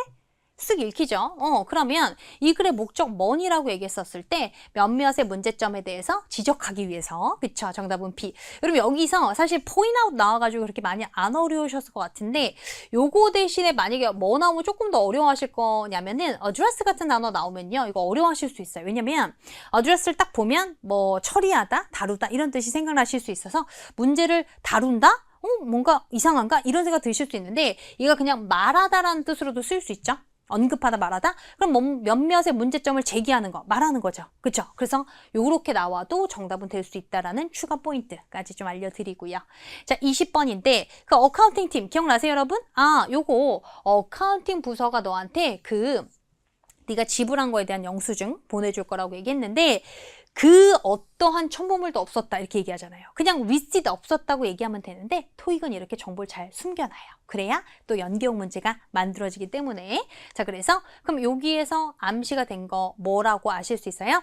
쓱 읽히죠. 그러면 이 글의 목적 뭐니라고 얘기했었을 때 몇몇의 문제점에 대해서 지적하기 위해서. 그쵸? 정답은 B. 여러분 여기서 사실 point out 나와가지고 그렇게 많이 안 어려우셨을 것 같은데 요거 대신에 만약에 뭐 나오면 조금 더 어려워하실 거냐면은 address 같은 단어 나오면요. 이거 어려워하실 수 있어요. 왜냐면 address를 딱 보면 뭐 처리하다, 다루다 이런 뜻이 생각나실 수 있어서 문제를 다룬다? 뭔가 이상한가? 이런 생각 드실 수 있는데 이거 그냥 말하다라는 뜻으로도 쓸 수 있죠. 언급하다 말하다? 그럼 몇몇의 문제점을 제기하는 거, 말하는 거죠. 그쵸? 그래서 요렇게 나와도 정답은 될 수 있다라는 추가 포인트까지 좀 알려드리고요. 자, 20번인데 그 어카운팅 팀 기억나세요, 여러분? 요거 어카운팅 부서가 너한테 네가 지불한 거에 대한 영수증 보내줄 거라고 얘기했는데 그 어떠한 첨부물도 없었다 이렇게 얘기하잖아요. 그냥 receipt 없었다고 얘기하면 되는데 토익은 이렇게 정보를 잘 숨겨놔요. 그래야 또 연계형 문제가 만들어지기 때문에. 자, 그래서 그럼 여기에서 암시가 된 거 뭐라고 아실 수 있어요?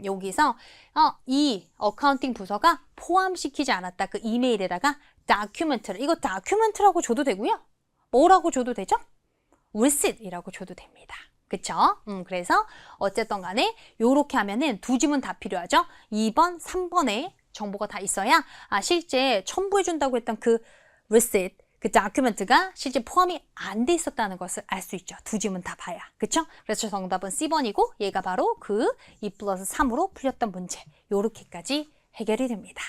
여기서 이 어카운팅 부서가 포함시키지 않았다. 그 이메일에다가 document를 이거 document라고 줘도 되고요. 뭐라고 줘도 되죠? receipt이라고 줘도 됩니다. 그쵸? 그래서 어쨌든 간에 요렇게 하면은 두 지문 다 필요하죠? 2번, 3번에 정보가 다 있어야 실제 첨부해준다고 했던 그 receipt, 그 다큐멘트가 실제 포함이 안 돼 있었다는 것을 알 수 있죠. 두 지문 다 봐야. 그쵸? 그래서 정답은 C번이고 얘가 바로 그 2+3으로 풀렸던 문제. 요렇게까지 해결이 됩니다.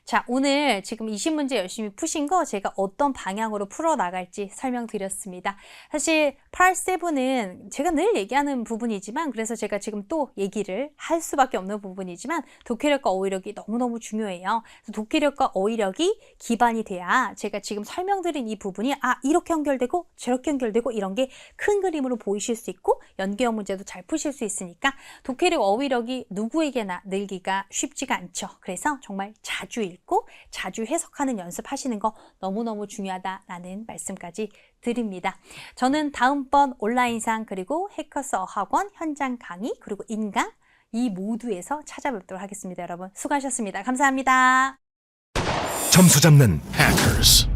자, 오늘 지금 20문제 열심히 푸신 거 제가 어떤 방향으로 풀어나갈지 설명드렸습니다. 사실 Part 7은 제가 늘 얘기하는 부분이지만 그래서 제가 지금 또 얘기를 할 수밖에 없는 부분이지만 독해력과 어휘력이 너무너무 중요해요. 그래서 독해력과 어휘력이 기반이 돼야 제가 지금 설명드린 이 부분이 이렇게 연결되고 저렇게 연결되고 이런 게 큰 그림으로 보이실 수 있고 연계형 문제도 잘 푸실 수 있으니까 독해력, 어휘력이 누구에게나 늘기가 쉽지가 않죠. 그래서 정말 자주 읽고 자주 해석하는 연습하시는 거 너무너무 중요하다라는 말씀까지 드립니다. 저는 다음번 온라인상 그리고 해커스 어학원 현장 강의 그리고 인강 이 모두에서 찾아뵙도록 하겠습니다. 여러분 수고하셨습니다. 감사합니다. 점수 잡는 Hackers.